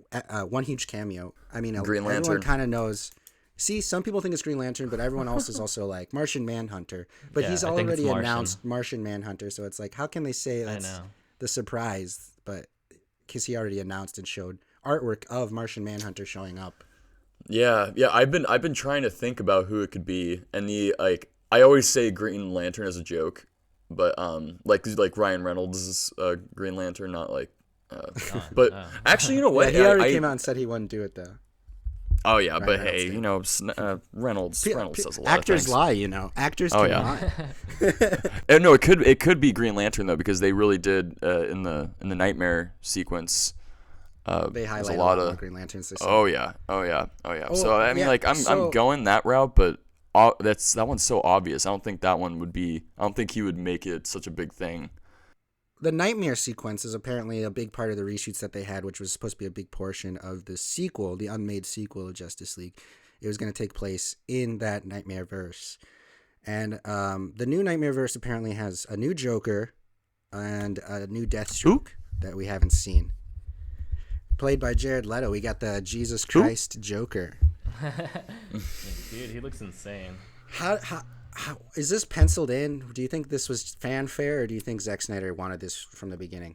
one huge cameo. I mean, Green Lantern. everyone kind of knows. See, some people think it's Green Lantern, but everyone else is also like Martian Manhunter. But Yeah, he's I think it's already Martian. announced Martian Manhunter, so it's like, how can they say that's know. the surprise? But because he already announced and showed artwork of Martian Manhunter showing up. Yeah. I've been trying to think about who it could be, and I always say Green Lantern as a joke, but like Ryan Reynolds is Green Lantern, not like. But actually, you know what? Yeah, he already came out and said he wouldn't do it though. Oh yeah, but Reynolds hey, did. you know, Reynolds says a lot Actors of things. lie, you know. Actors Oh, can yeah. lie. No, it could be Green Lantern though, because they really did in the Nightmare sequence. They there's highlight a lot of Green Lanterns. They say. Oh yeah. So I mean, yeah, like I'm so- going that route, but that one's so obvious. I don't think that one would be. I don't think he would make it such a big thing. The Nightmare sequence is apparently a big part of the reshoots that they had, which was supposed to be a big portion of the sequel, the unmade sequel of Justice League. It was going to take place in that Nightmare verse. And the new Nightmare verse apparently has a new Joker and a new Deathstroke that we haven't seen. Played by Jared Leto. We got the Jesus Christ Joker. Dude, he looks insane. How is this penciled in? Do you think this was fanfare, or do you think Zack Snyder wanted this from the beginning?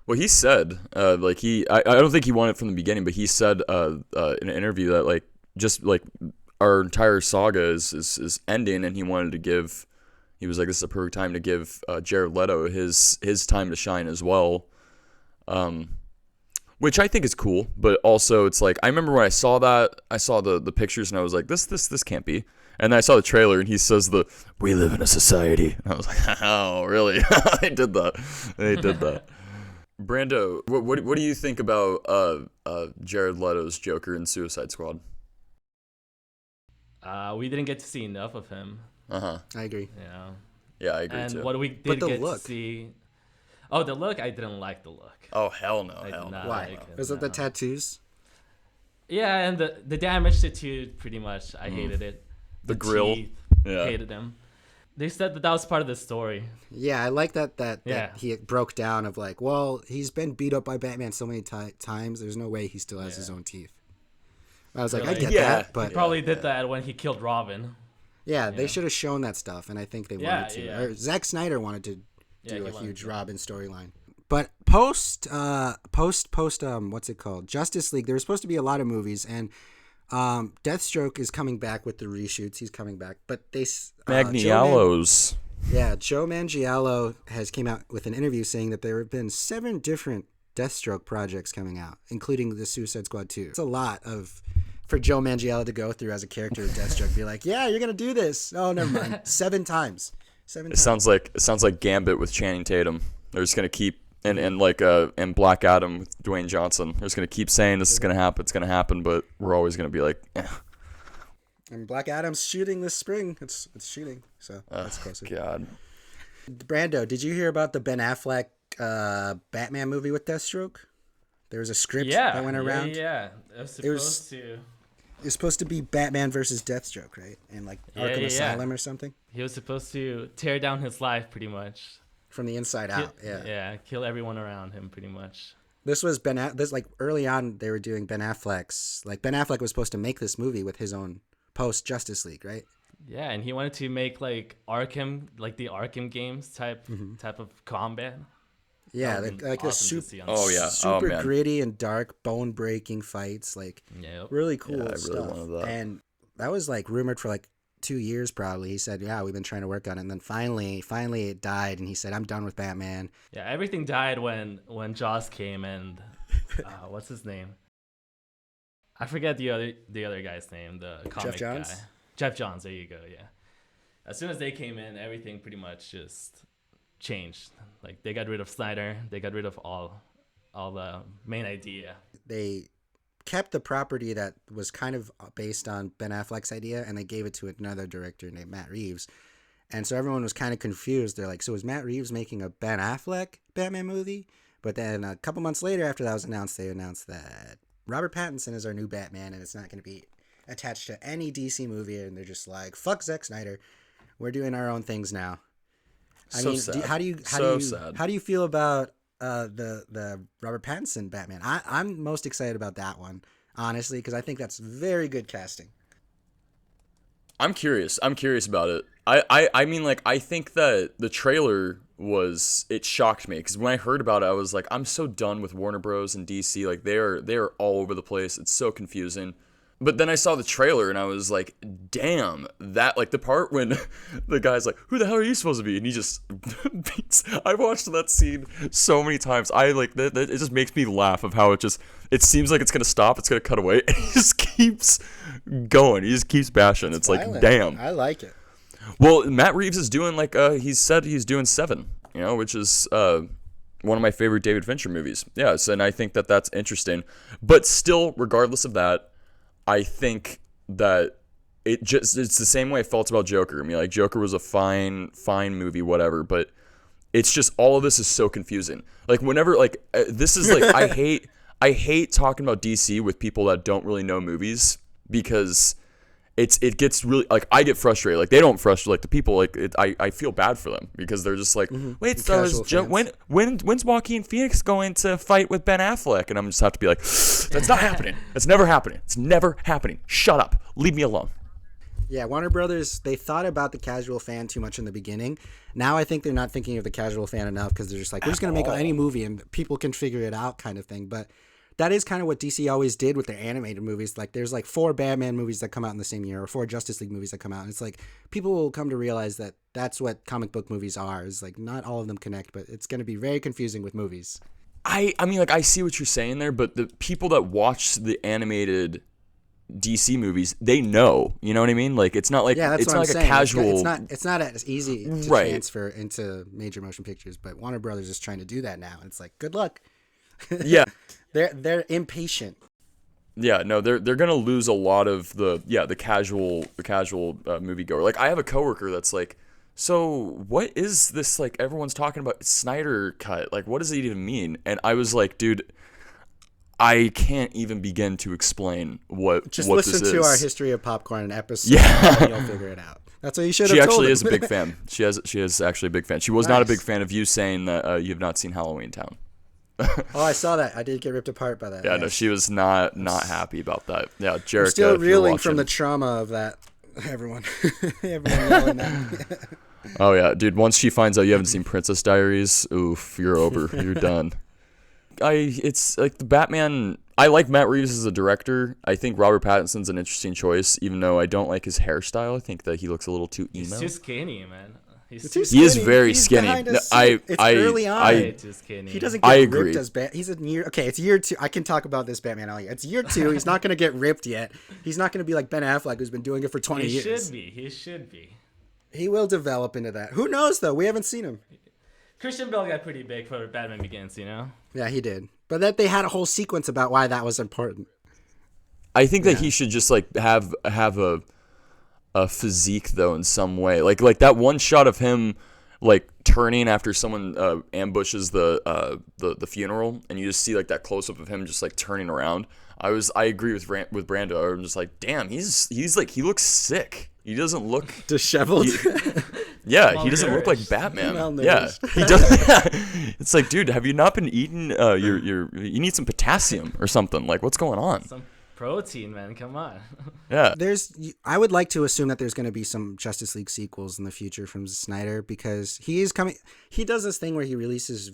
Well, he said, I don't think he wanted it from the beginning, but he said in an interview that just our entire saga is ending, and he wanted to give. He was like, this is a perfect time to give Jared Leto his time to shine as well. Which I think is cool, but also it's like I remember when I saw that, I saw the pictures and I was like, this can't be. And then I saw the trailer and he says we live in a society. And I was like, oh, really? They did that. Brando, what do you think about Jared Leto's Joker in Suicide Squad? We didn't get to see enough of him. I agree. Yeah. Yeah, I agree too. And what we did get to see. Oh, the look! I didn't like the look. Oh, hell no. Why? Like it, Was it the tattoos? Yeah, and the damage tattoo, pretty much. I hated it. The grill. Teeth, Yeah. hated them. They said that was part of the story. Yeah, I like that Yeah. he broke down of like, well, he's been beat up by Batman so many times. There's no way he still has his own teeth. I was like, I Really? get Yeah. that, but He probably did that when he killed Robin. yeah, they should have shown that stuff, and I think they wanted to. Yeah. Or Zack Snyder wanted to Yeah, do he a wanted huge to. Robin storyline. But post what's it called? Justice League. There was supposed to be a lot of movies, and Deathstroke is coming back with the reshoots. He's coming back, but they Magniellos. Joe Manganiello has came out with an interview saying that there have been 7 different Deathstroke projects coming out, including the Suicide Squad 2. It's a lot for Joe Manganiello to go through as a character of Deathstroke. Be like, yeah, you're gonna do this. Oh, never mind. 7 times. It sounds like Gambit with Channing Tatum. They're just gonna keep and Black Adam with Dwayne Johnson. They're just gonna keep saying this is gonna happen. It's gonna happen, but we're always gonna be like, eh. And Black Adam's shooting this spring. It's shooting, so that's closer. God. Brando, did you hear about the Ben Affleck Batman movie with Deathstroke? There was a script that went around. Yeah. It was supposed to be Batman versus Deathstroke, right? And like Arkham Asylum or something. He was supposed to tear down his life pretty much. From the inside out. Yeah. Kill everyone around him pretty much. This was early on they were doing Ben Affleck's. Like Ben Affleck was supposed to make this movie with his own post Justice League, right? Yeah, and he wanted to make like Arkham, like the Arkham games type of combat. Yeah, That would've like been this awesome to super, see on Oh, yeah. super man. gritty and dark, bone breaking fights, like really cool Yeah, I really stuff. wanted that. And that was like rumored for like 2 years probably. He said, "Yeah, we've been trying to work on it." And then finally it died, and he said, "I'm done with Batman." Yeah, everything died when Joss came and what's his name? I forget the other guy's name, the comic Johns? guy. Jeff Johns, there you go, yeah. As soon as they came in, everything pretty much just changed. Like they got rid of Snyder, they got rid of all the main idea. They kept the property that was kind of based on Ben Affleck's idea, and they gave it to another director named Matt Reeves. And so everyone was kind of confused. They're like, so is Matt Reeves making a Ben Affleck Batman movie? But then a couple months later, after that was announced, they announced that Robert Pattinson is our new Batman, and it's not going to be attached to any DC movie. And they're just like, fuck Zack Snyder. We're doing our own things now. Sad. How do you feel about the Robert Pattinson Batman? I'm most excited about that one, honestly, because I think that's very good casting. I'm curious about it. I mean, like, I think that the trailer it shocked me, because when I heard about it, I was like, I'm so done with Warner Bros. And DC. Like, they're all over the place. It's so confusing. But then I saw the trailer and I was like, damn, that, like, the part when the guy's like, who the hell are you supposed to be? And he just beats. I watched that scene so many times. It just makes me laugh of how it seems like it's going to stop. It's going to cut away. And he just keeps going. He just keeps bashing. It's violent. like, damn. I like it. Well, Matt Reeves is doing he said he's doing Seven, which is one of my favorite David Fincher movies. Yes, and I think that that's interesting. But still, regardless of that, I think that it's the same way I felt about Joker. I mean, like, Joker was a fine movie, whatever, but it's just all of this is so confusing. Like, whenever, like, this is like, I hate talking about DC with people that don't really know movies, because it gets really, like, I get frustrated. Like, they don't frustrate, like, the people, like, I feel bad for them, because they're just like, wait, so when's Joaquin Phoenix going to fight with Ben Affleck? And I'm just have to be like, that's not happening. That's never happening. It's never happening. Shut up. Leave me alone. Yeah, Warner Brothers, they thought about the casual fan too much in the beginning. Now I think they're not thinking of the casual fan enough, because they're just like, we're just going to make any movie and people can figure it out kind of thing. But that is kind of what DC always did with their animated movies. Like there's like 4 Batman movies that come out in the same year, or 4 Justice League movies that come out. And it's like people will come to realize that that's what comic book movies are. Is like not all of them connect, but it's going to be very confusing with movies. I mean, like, I see what you're saying there, but the people that watch the animated DC movies, they know. You know what I mean? Like, it's not like that's it's what not I'm like saying. a casual. It's not as easy to Right. transfer into major motion pictures. But Warner Brothers is trying to do that now. It's like good luck. Yeah. They're impatient. Yeah, no, they're gonna lose a lot of the casual moviegoer. Like, I have a coworker that's like, so what is this, like, everyone's talking about Snyder Cut? Like, what does it even mean? And I was like, dude, I can't even begin to explain what Just what listen this to is. our history of popcorn episode. Yeah. And you'll figure it out. That's what you should have She told actually him. is a big fan. She is actually a big fan. She was not a Nice. big fan of you saying that you have not seen Halloween Town. Oh, I saw that. I did get ripped apart by that. Yeah, no, yes. she was not happy about that. Yeah, Jerica, I'm still if you're reeling from the watching- trauma of that. Everyone yelling that. Oh yeah, dude. Once she finds out you haven't seen Princess Diaries, oof, you're over. You're done. It's like the Batman. I like Matt Reeves as a director. I think Robert Pattinson's an interesting choice, even though I don't like his hairstyle. I think that he looks a little too emo. He's too skinny, man. He's too He is skinny. very He's skinny. behind a No, suit. It's early on. way too skinny. He doesn't I get agree. ripped as bad. He's in year. Okay, it's year 2. I can talk about this Batman all year. It's year 2. He's not gonna get ripped yet. He's not gonna be like Ben Affleck, who's been doing it for 20 He years. should be. He should be. He will develop into that. Who knows though? We haven't seen him. Christian Bale got pretty big for Batman Begins, you know? Yeah, he did. But that they had a whole sequence about why that was important. I think that he should just like have a physique though in some way. Like that one shot of him like turning after someone ambushes the funeral, and you just see like that close up of him just like turning around. I agree with Brando. I'm just like, damn, he's like, he looks sick. He doesn't look Disheveled. Yeah, he doesn't look like Malnourished. Batman. Yeah, Malnourished. he does. It's like, dude, have you not been eating? You need some potassium or something. Like, what's going on? Some protein, man. Come on. Yeah, I would like to assume that there's going to be some Justice League sequels in the future from Snyder, because he does this thing where he releases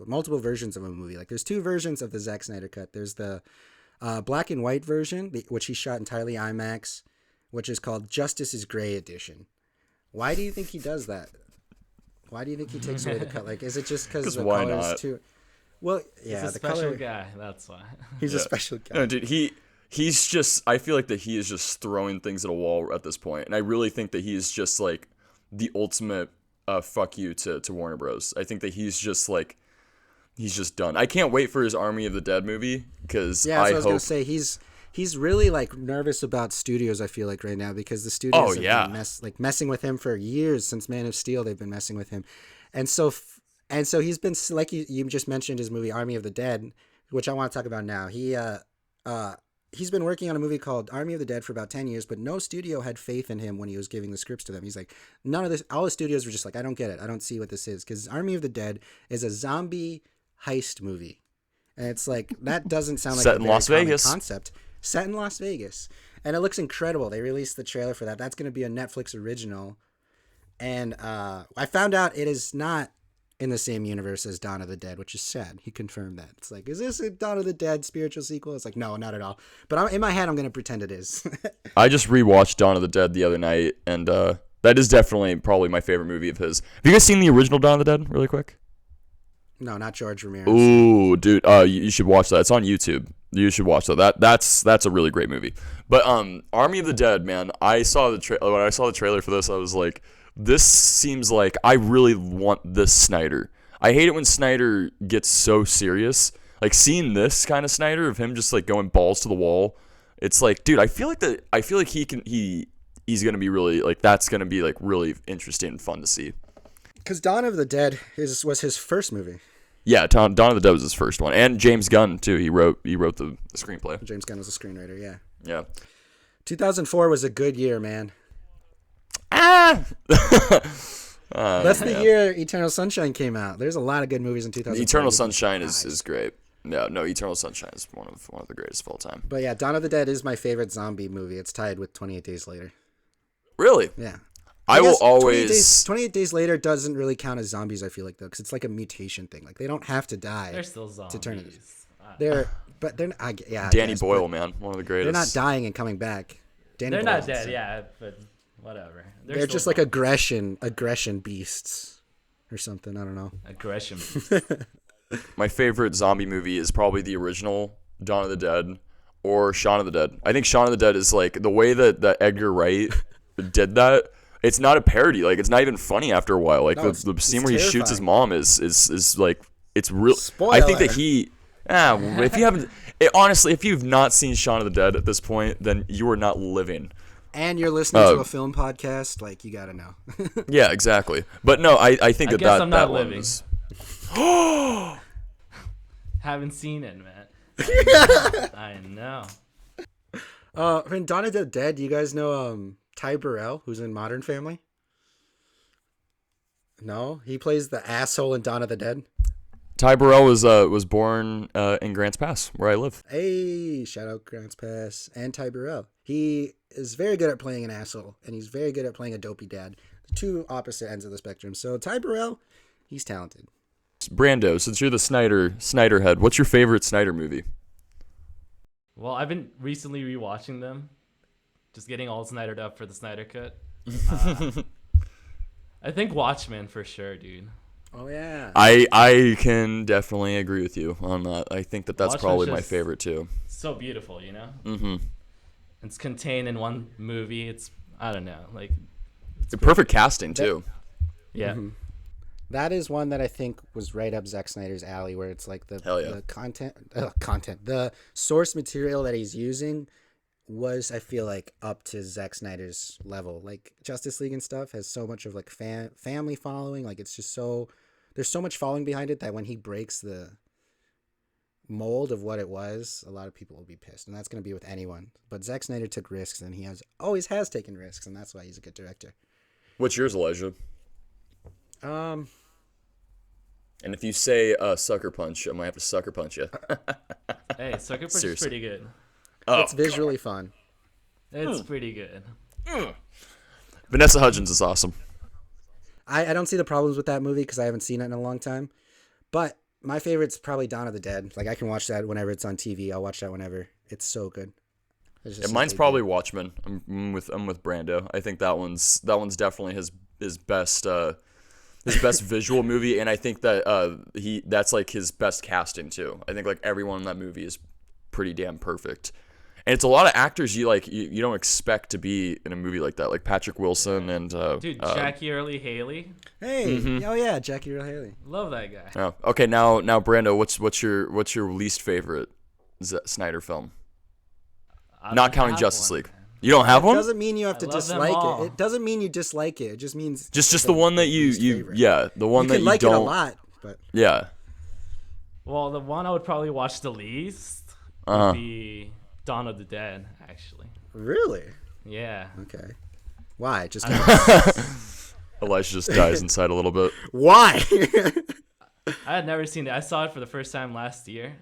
multiple versions of a movie. Like there's 2 versions of the Zack Snyder cut. There's the black and white version, which he shot entirely IMAX, which is called Justice is Gray Edition. Why do you think he does that? Why do you think he takes away the cut? Like, is it just because the why color not? is too? Well, yeah, He's a the special color. guy. That's why. He's a special guy. no, dude, he's just. I feel like that he is just throwing things at a wall at this point, and I really think that he's just like the ultimate fuck you to Warner Bros. I think that he's just like. He's just done. I can't wait for his Army of the Dead movie because Yeah, that's what I was gonna say. He's really like nervous about studios. I feel like right now, because the studios have been messing with him for years. Since Man of Steel, they've been messing with him, and so he's been, like you just mentioned, his movie Army of the Dead, which I want to talk about now. He's been working on a movie called Army of the Dead for about 10 years, but no studio had faith in him when he was giving the scripts to them. He's like, none of this. All the studios were just like, I don't get it. I don't see what this is, because Army of the Dead is a zombie heist movie, and it's like, that doesn't sound like Set a in very Las common Vegas. concept. Set in Las Vegas, and it looks incredible. They released the trailer for that. That's going to be a Netflix original, and I found out it is not in the same universe as Dawn of the Dead, which is sad. He confirmed that. It's like, is this a Dawn of the Dead spiritual sequel? It's like, no, not at all. But in my head, I'm going to pretend it is. I just rewatched Dawn of the Dead the other night, and that is definitely probably my favorite movie of his. Have you guys seen the original Dawn of the Dead, really quick? No, not George Ramirez. Ooh, dude, you should watch that. It's on YouTube. You should watch that. That's a really great movie. But Army of the Dead, man, I saw when I saw the trailer for this, I was like, this seems like I really want this Snyder. I hate it when Snyder gets so serious. Like, seeing this kind of Snyder of him just like going balls to the wall. It's like, dude, I feel like he's gonna be really, like, that's gonna be like really interesting and fun to see. Because Dawn of the Dead was his first movie. Yeah, Dawn of the Dead was his first one, and James Gunn too. He wrote the screenplay. James Gunn was a screenwriter, yeah. Yeah. 2004 was a good year, man. Ah. That's the year Eternal Sunshine came out. There's a lot of good movies in 2004. Eternal Sunshine is great. No, Eternal Sunshine is one of the greatest of all time. But yeah, Dawn of the Dead is my favorite zombie movie. It's tied with 28 Days Later. Really? Yeah. I will guess always. 28 Days Later doesn't really count as zombies, I feel like, though, because it's like a mutation thing. Like, they don't have to die. They're still zombies. To turn it. But they're not, I Danny guess, Boyle, but man, one of the they're greatest. not dying and coming back. Danny They're Boyle's not dead, insane. yeah, but whatever. They're just still like aggression beasts or something. I don't know. aggression. My favorite zombie movie is probably the original Dawn of the Dead or Shaun of the Dead. I think Shaun of the Dead is like the way that Edgar Wright did that. It's not a parody. Like it's not even funny after a while. Like No, the scene where he terrifying. shoots his mom is like it's real. Spoiler. I think that if you haven't honestly, if you've not seen Shaun of the Dead at this point, then you are not living. And you're listening to a film podcast, like you gotta know. Yeah, exactly. But no, I think I that guess I'm not that one living. is. Haven't seen it, man. I know. In Dawn of the Dead, do you guys know Ty Burrell, who's in Modern Family? No, he plays the asshole in Dawn of the Dead. Ty Burrell was born in Grants Pass, where I live. Hey, shout out Grants Pass and Ty Burrell. He is very good at playing an asshole, and he's very good at playing a dopey dad. The two opposite ends of the spectrum. So Ty Burrell, he's talented. Brando, since you're the Snyder head, what's your favorite Snyder movie? Well, I've been recently rewatching them, just getting all Snydered up for the Snyder Cut. I think Watchmen for sure, dude. Oh yeah. I can definitely agree with you on that. I think that's Watchmen's probably my just favorite too. So beautiful, you know. Mm-hmm. It's contained in one movie. It's I don't know, like The perfect casting too. yeah. Mm-hmm. That is one that I think was right up Zack Snyder's alley, where it's like Hell yeah. the content, the source material that he's using was, I feel like, up to Zack Snyder's level. Like Justice League and stuff has so much of like family following. Like it's just there's so much following behind it that when he breaks the mold of what it was, a lot of people will be pissed, and that's going to be with anyone. But Zack Snyder took risks, and he always has taken risks, and that's why he's a good director. What's yours, Elijah? Um, And if you say Sucker Punch, I might have to sucker punch you. Hey, Sucker Punch is Seriously. pretty good. Oh, it's visually fun. It's pretty good. Vanessa Hudgens is awesome. I don't see the problems with that movie because I haven't seen it in a long time. But my favorite's probably Dawn of the Dead. Like I can watch that whenever it's on TV. I'll watch that whenever. It's so good. It's just Yeah, mine's simply probably good. Watchmen. I'm with Brando. I think that one's definitely his best visual movie, and I think that that's like his best casting too. I think like everyone in that movie is pretty damn perfect. And it's a lot of actors you don't expect to be in a movie like that, like Patrick Wilson and Dude, Jackie Earle Haley. Hey, Mhm. oh yeah, Jackie Earle Haley. Love that guy. oh, okay, now Brando, what's your least favorite Snyder film? I Not don't counting have Justice one, League. man. You don't have It one? doesn't mean you have to I love them dislike all. it. It doesn't mean you dislike it. It just means Just it's the one that you least favorite. yeah, the one You that can you like don't it a lot, but Yeah. Well, the one I would probably watch the least Uh-huh. would be Dawn of the Dead, actually. really, Yeah. okay. Why? Just Elijah just dies inside a little bit. why? I had never seen it. I saw it for the first time last year.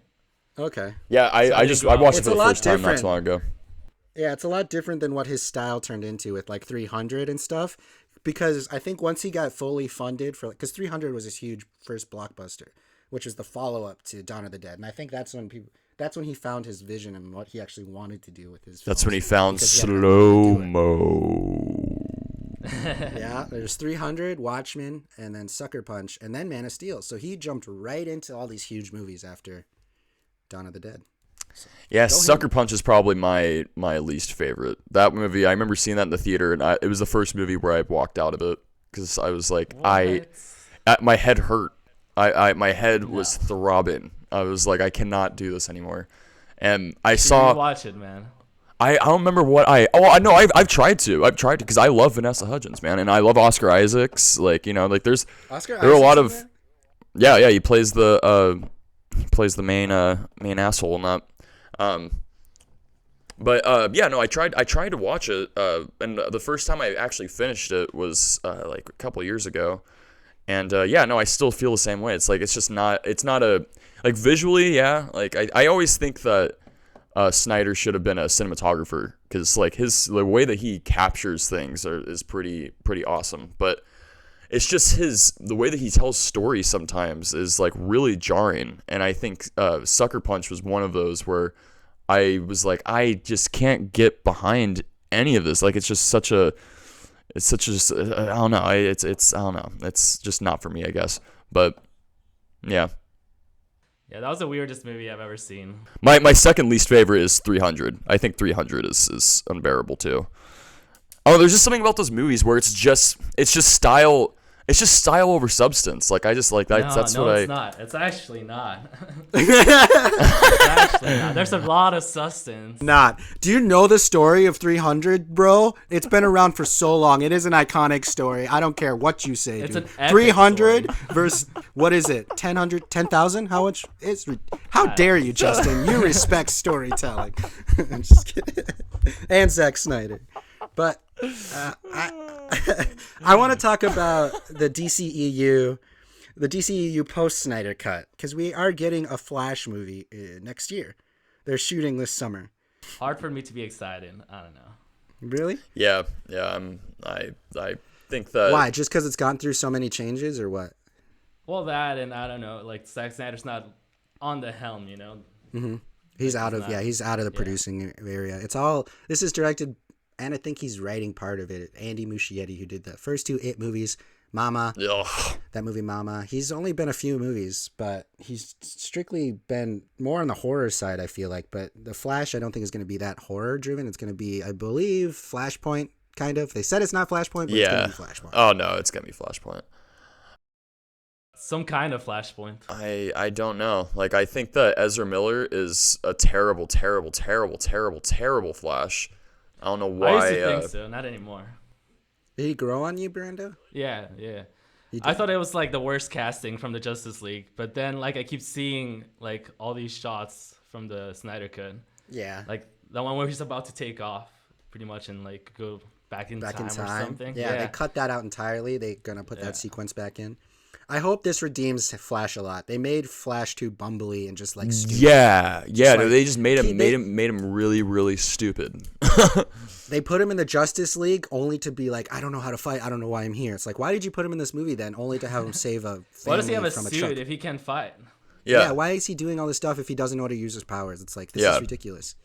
Okay. Yeah, I watched It's it for a the lot first time not different. too long ago. Yeah, it's a lot different than what his style turned into with like 300 and stuff. Because I think once he got fully funded for, because 300 was his huge first blockbuster, which was the follow up to Dawn of the Dead, and I think that's when he found his vision and what he actually wanted to do with his. That's films, when he found because he had slow nothing to mo. do it. Yeah, there's 300, Watchmen, and then Sucker Punch, and then Man of Steel. So he jumped right into all these huge movies after Dawn of the Dead. Yeah, Go Sucker Punch is probably my least favorite. That movie, I remember seeing that in the theater, and it was the first movie where I walked out of it because I was like, What? my head hurt. My head was throbbing. I was like, I cannot do this anymore. And I saw. Watch it, man. I don't remember what I know I've tried to because I love Vanessa Hudgens, man, and I love Oscar Isaacs. Like there's Oscar there are a lot Isaac's of in there? yeah he plays the main asshole in that. Yeah, no, I tried to watch it, and the first time I actually finished it was like a couple years ago, and yeah, no, I still feel the same way. It's like it's not a like visually, yeah, like I always think that Snyder should have been a cinematographer because like the way that he captures things is pretty awesome, but it's just the way that he tells stories sometimes is like really jarring. And I think Sucker Punch was one of those where I was like, I just can't get behind any of this. Like, it's such a, I don't know. I don't know. It's just not for me, I guess. But yeah. Yeah, that was the weirdest movie I've ever seen. My second least favorite is 300. I think 300 is unbearable too. Oh, there's just something about those movies where it's just style. It's just style over substance. Like, I just like that. No, it's not. It's actually not. It's actually not. There's a lot of substance. Not. Do you know the story of 300, bro? It's been around for so long. It is an iconic story. I don't care what you say, It's dude. an epic 300 story. versus, what is it? 10,000? How much? How dare you, Justin? You respect storytelling. I'm just kidding. And Zack Snyder. But I want to talk about the DCEU post Snyder Cut, because we are getting a Flash movie next year. They're shooting this summer. Hard for me to be excited. I don't know. Really? Yeah. I think that. Why? Just because it's gone through so many changes, or what? Well, that, and I don't know. Like, Zack Snyder's not on the helm, you know. Mm-hmm. He's out of the producing area. This is directed, and I think he's writing part of it. Andy Muschietti, who did the first two It movies, Mama, Ugh. that movie Mama. He's only been a few movies, but he's strictly been more on the horror side, I feel like. But The Flash, I don't think is going to be that horror driven. It's going to be, I believe, Flashpoint, kind of. They said it's not Flashpoint, but it's going to be Flashpoint. Oh no, it's gonna be Flashpoint. Some kind of Flashpoint. I don't know. Like, I think that Ezra Miller is a terrible Flash. I don't know why. I used to think so. Not anymore. Did he grow on you, Brando? Yeah. I thought it was like the worst casting from the Justice League, but then like I keep seeing like all these shots from the Snyder Cut. Yeah. Like the one where he's about to take off, pretty much, and like go back in time or something. Yeah, they cut that out entirely. They're gonna put that sequence back in. I hope this redeems Flash a lot. They made Flash too bumbly and just like stupid. Yeah. like, They just made him really stupid. They put him in the Justice League only to be like, I don't know how to fight. I don't know why I'm here. It's like, why did you put him in this movie then, only to have him save a family Why does he have a from suit truck? if he can't fight? Yeah, why is he doing all this stuff if he doesn't know how to use his powers? It's like, this is ridiculous.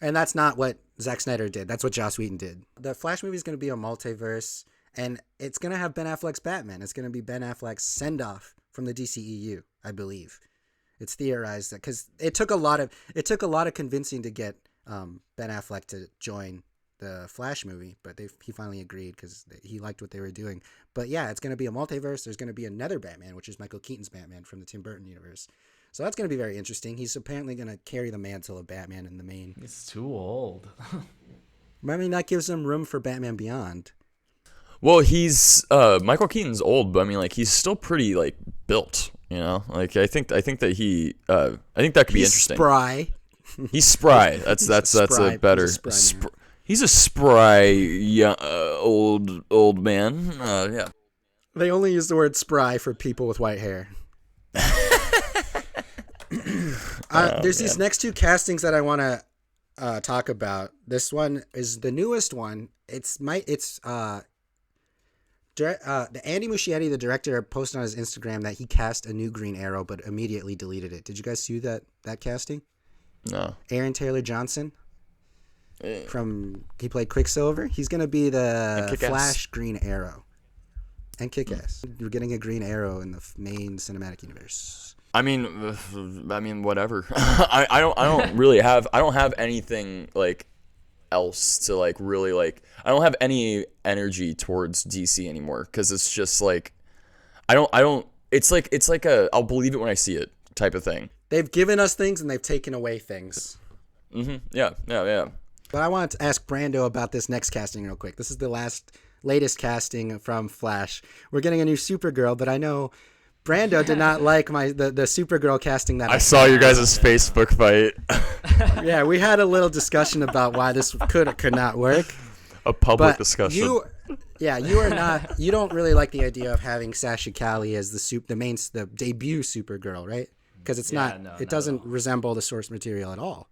And that's not what Zack Snyder did. That's what Joss Whedon did. The Flash movie is going to be a multiverse, and it's going to have Ben Affleck's Batman. It's going to be Ben Affleck's send-off from the DCEU, I believe. It's theorized that because it took a lot of convincing to get Ben Affleck to join the Flash movie, but he finally agreed because he liked what they were doing. But yeah, it's going to be a multiverse. There's going to be another Batman, which is Michael Keaton's Batman from the Tim Burton universe. So that's going to be very interesting. He's apparently going to carry the mantle of Batman in the main. He's too old. I mean, that gives him room for Batman Beyond. Well, he's Michael Keaton's old, but I mean, like, he's still pretty like built. You know, like I think that I think that could be interesting. Spry. He's spry. That's a better. He's a spry young, old man. Yeah. They only use the word spry for people with white hair. There's these next two castings that I want to talk about. This one is the newest one. The Andy Muschietti, the director, posted on his Instagram that he cast a new Green Arrow, but immediately deleted it. Did you guys see that casting? No. Aaron Taylor Johnson. He played Quicksilver. He's gonna be the Flash Green Arrow, and Kick-Ass. You're getting a Green Arrow in the main cinematic universe. I mean, whatever. I don't have anything like else to like really like. I don't have any energy towards DC anymore because it's just like I don't. It's like a I'll believe it when I see it type of thing. They've given us things and they've taken away things. Mm-hmm. Yeah. But I wanted to ask Brando about this next casting real quick. This is the latest casting from Flash. We're getting a new Supergirl, but I know Brando did not like the Supergirl casting that I saw your guys' Facebook fight. Yeah, we had a little discussion about why this could or could not work. A public discussion. You are not. You don't really like the idea of having Sasha Calle as the debut Supergirl, right? Because it's it doesn't resemble the source material at all.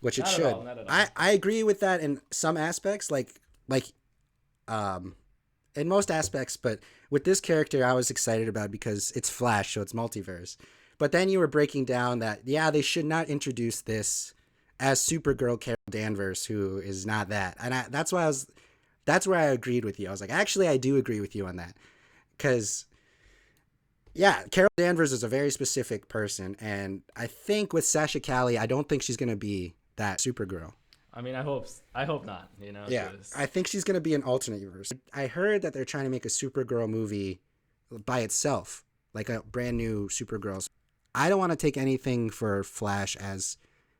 Which it should. Not at all. I agree with that in some aspects, like in most aspects, but with this character I was excited about because it's Flash, so it's multiverse. But then you were breaking down that, yeah, they should not introduce this as Supergirl Carol Danvers, who is not that. And that's where I agreed with you. I was like, actually, I do agree with you on that. Because, yeah, Carol Danvers is a very specific person. And I think with Sasha Calle, I don't think she's going to be that Supergirl. I mean, I hope not, you know? Yeah, 'Cause I think she's going to be an alternate universe. I heard that they're trying to make a Supergirl movie by itself, like a brand new Supergirl. I don't want to take anything for Flash as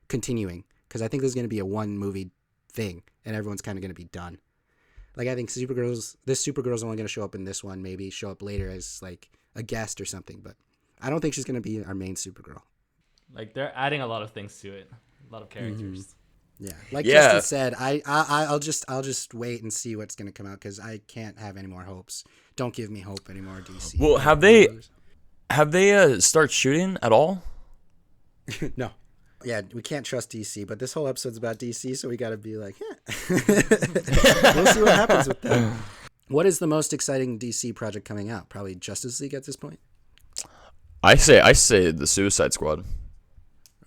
continuing, because I think this is going to be a one movie thing, and everyone's kind of going to be done. Like, I think this Supergirl's only going to show up in this one, maybe show up later as like a guest or something, but I don't think she's going to be our main Supergirl. like they're adding a lot of things to it, a lot of characters. Yeah, like Yeah. Justin said, I'll just wait and see what's going to come out, because I can't have any more hopes. Don't give me hope anymore, DC. Well, have they start shooting at all? No. Yeah, we can't trust DC, but this whole episode's about DC, so we got to be like, we'll see what happens with that. What is the most exciting DC project coming out? Probably Justice League at this point. I say the Suicide Squad.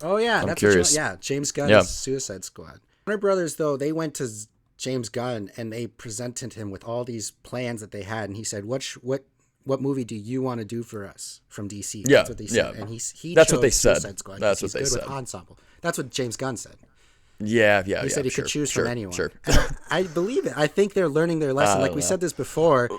Oh yeah, I'm that's curious. James Gunn's Yeah. Suicide Squad. Warner Brothers, though, they went to James Gunn and they presented him with all these plans that they had, and he said, "What movie do you want to do for us from DC?" Yeah, That's what they said, yeah. and he That's chose what they said. Suicide Squad That's 'cause what he's they good said. with Ensemble. That's what James Gunn said. Yeah. He said he could choose from anyone. Sure. And I believe it. I think they're learning their lesson. Like we said this before.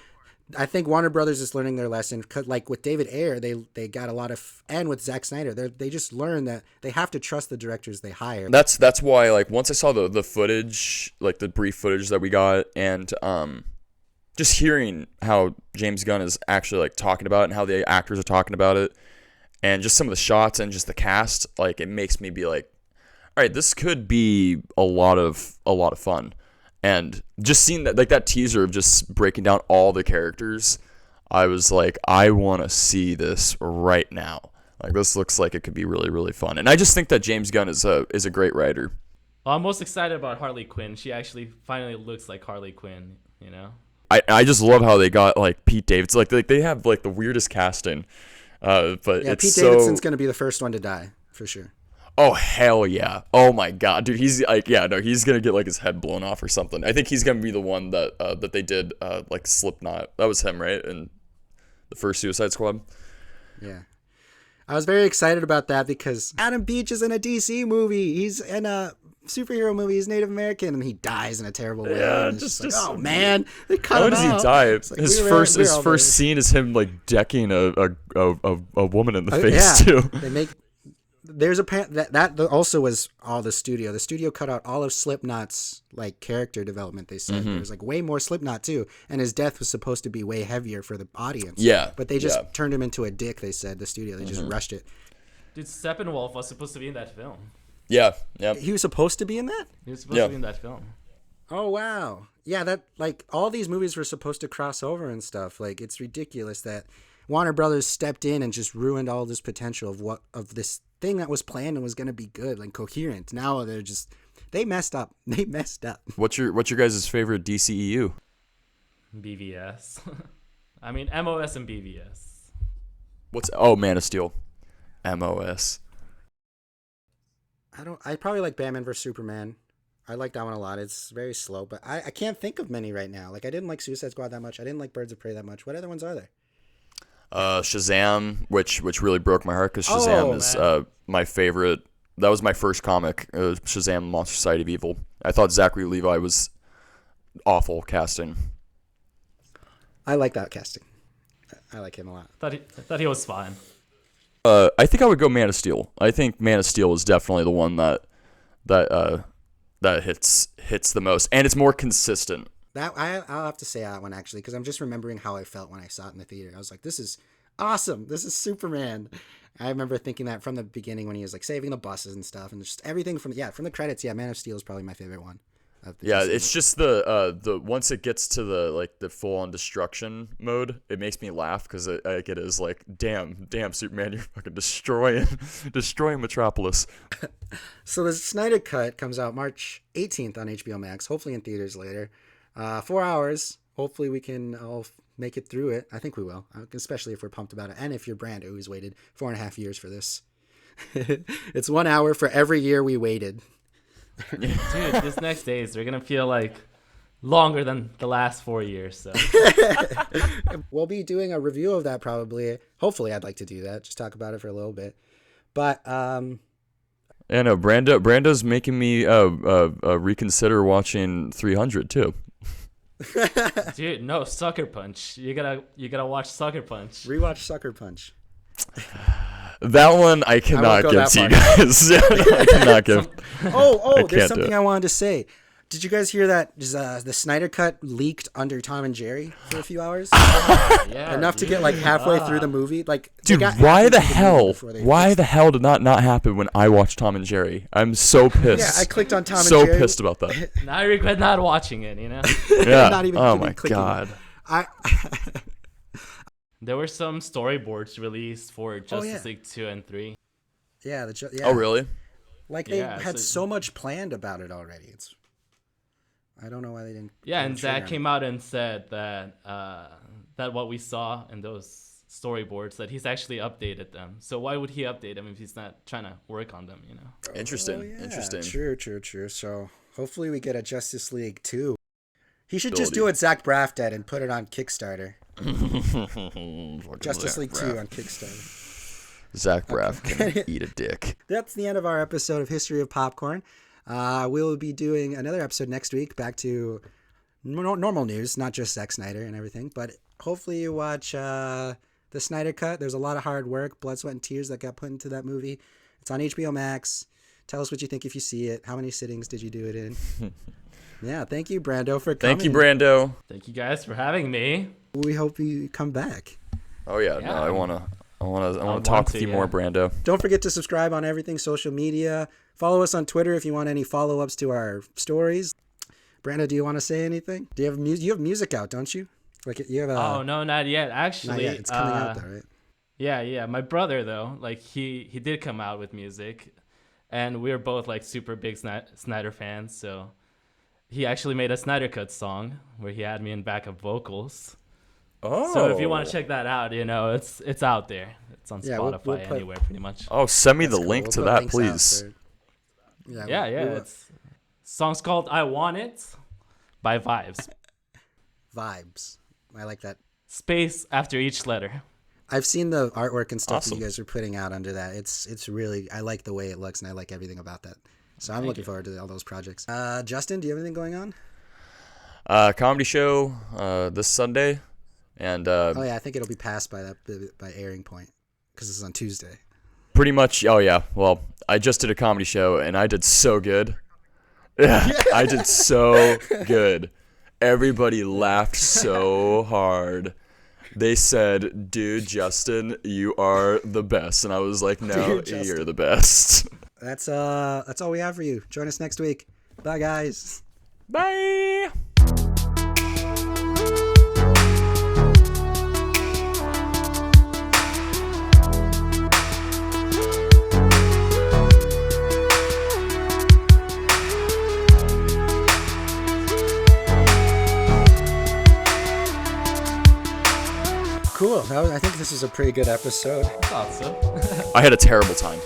I think Warner Brothers is learning their lesson. 'Cause like with David Ayer, they got a lot of, and with Zack Snyder, they just learned that they have to trust the directors they hire. That's why, like, once I saw the footage, like the brief footage that we got, and just hearing how James Gunn is actually like talking about it and how the actors are talking about it, and just some of the shots and just the cast, like, it makes me be like, all right, this could be a lot of fun. And just seeing that, like, that teaser of just breaking down all the characters, I was like, I want to see this right now. Like, this looks like it could be really, really fun. And I just think that James Gunn is a great writer. Well, I'm most excited about Harley Quinn. She actually finally looks like Harley Quinn, you know? I just love how they got, like, Pete Davidson. Like they have, like, the weirdest casting. But Yeah, it's Pete so... Davidson's going to be the first one to die, for sure. Oh, hell yeah. Oh, my God. Dude, he's, like, yeah, no, he's going to get, like, his head blown off or something. I think he's going to be the one that they did, like, Slipknot. That was him, right? In the first Suicide Squad. Yeah. I was very excited about that because Adam Beach is in a DC movie. He's in a superhero movie. He's Native American, and he dies in a terrible way. Yeah, and it's just- like, just- oh, man. They cut How him does he out. die? It's like, His we're first all there. scene is him, like, decking a woman in the face, yeah. too. They make... There's a that also was all the studio. The studio cut out all of Slipknot's like character development. They said there was like way more Slipknot too, and his death was supposed to be way heavier for the audience. Yeah, but they just yeah. turned him into a dick. They said the studio. They just rushed it. Dude, Steppenwolf was supposed to be in that film. Yeah. He was supposed to be in that. He was supposed to be in that film. Oh wow, yeah. That like all these movies were supposed to cross over and stuff. Like it's ridiculous that Warner Brothers stepped in and just ruined all this potential of this thing that was planned and was going to be good and coherent. Now they messed up. They messed up. What's your guys' favorite DCEU? BVS. I mean, MOS and BVS. Man of Steel. MOS. I probably like Batman vs Superman. I like that one a lot. It's very slow, but I can't think of many right now. Like I didn't like Suicide Squad that much. I didn't like Birds of Prey that much. What other ones are there? Shazam, which really broke my heart because Shazam is my favorite. That was my first comic, Shazam: Monster Society of Evil. I thought Zachary Levi was awful casting. I like that casting. I like him a lot. I thought he was fine. I think I would go Man of Steel. I think Man of Steel is definitely the one that hits the most, and it's more consistent. That I'll have to say that one actually because I'm just remembering how I felt when I saw it in the theater. I was like, "This is awesome! This is Superman." I remember thinking that from the beginning when he was like saving the buses and stuff, and just everything from the credits. Yeah, Man of Steel is probably my favorite one. Yeah, it's just the once it gets to the full on destruction mode, it makes me laugh because it is like damn Superman, you're fucking destroying Metropolis. So the Snyder Cut comes out March 18th on HBO Max, hopefully in theaters later. 4 hours, hopefully we can all make it through it. I think we will, especially if we're pumped about it. And if you're Brando, who's waited 4.5 years for this. It's 1 hour for every year we waited. Dude, this next days, they're going to feel like longer than the last 4 years. So We'll be doing a review of that probably. Hopefully, I'd like to do that. Just talk about it for a little bit. But And Brando's making me reconsider watching 300 too. dude, no, Sucker Punch. You gotta watch Sucker Punch. Rewatch Sucker Punch. That one I cannot go give that to you guys. I cannot give. There's something I wanted to say. Did you guys hear that the Snyder Cut leaked under Tom and Jerry for a few hours? Yeah, Enough to get like halfway through the movie. Like, they Dude, got why halfway the through hell? movie before they Why fixed the hell did not happen when I watched Tom and Jerry? I'm so it. pissed. Yeah, I clicked on Tom so and Jerry. pissed about that. Now I regret not watching it, you know? Yeah. Not even Oh my clicking. god. There were some storyboards released for Justice League 2 and 3. Yeah, Oh really? Like they Yeah, had so- so much planned about it already. I don't know why they didn't. Yeah, pull and the trigger Zack on came out and said that that what we saw in those storyboards, that he's actually updated them. So why would he update them if he's not trying to work on them, you know? it. Interesting. Oh, yeah. Interesting. True. So hopefully we get a Justice League 2. He should just do what Zach Braff did and put it on Kickstarter. Justice League 2 on Kickstarter. Zach Braff can eat a dick. That's the end of our episode of History of Popcorn. We'll be doing another episode next week, back to normal news, not just Zack Snyder and everything, but hopefully you watch the Snyder Cut. There's a lot of hard work, blood, sweat, and tears that got put into that movie. It's on HBO Max. Tell us what you think if you see it. How many sittings did you do it in? Yeah, thank you, Brando, for coming. Thank you, Brando. Thank you guys for having me. We hope you come back. Oh yeah, Yeah. no, I wanna want talk to, with you yeah. more, Brando. Don't forget to subscribe on everything social media. Follow us on Twitter if you want any follow-ups to our stories. Brando, do you want to say anything? Do you have music? You have music out, don't you? Like you have a. Oh, no, not yet. Not Actually, yet. It's coming out though, right? Yeah. My brother, though, like he did come out with music, and we're both like super big Snyder fans. So he actually made a Snyder Cut song where he had me in backup vocals. Oh. So if you want to check that out, you know, it's out there. It's on Yeah, Spotify, we'll put- anywhere, pretty much. Oh, send me That's the cool. link We'll to put that, links out please. for- Yeah. we will. It's song's called "I Want It" by Vibes. Vibes. I like that. Space after each letter. I've seen the artwork and stuff that Awesome. you guys are putting out under that. It's really, I like the way it looks and I like everything about that. So I'm looking forward to all those projects. Justin, do you have anything going on? Comedy show this Sunday, and Oh yeah, I think it'll be passed by airing point because this is on Tuesday. pretty much. Oh yeah, well, I just did a comedy show and I did so good. Yeah, I did so good. Everybody laughed so hard. They said, "Dude, Justin, you are the best," and I was like, "No, Dude, Justin. you're the best." That's all we have for you. Join us next week. Bye guys. Bye. Cool. I think this is a pretty good episode. Thought so. I had a terrible time.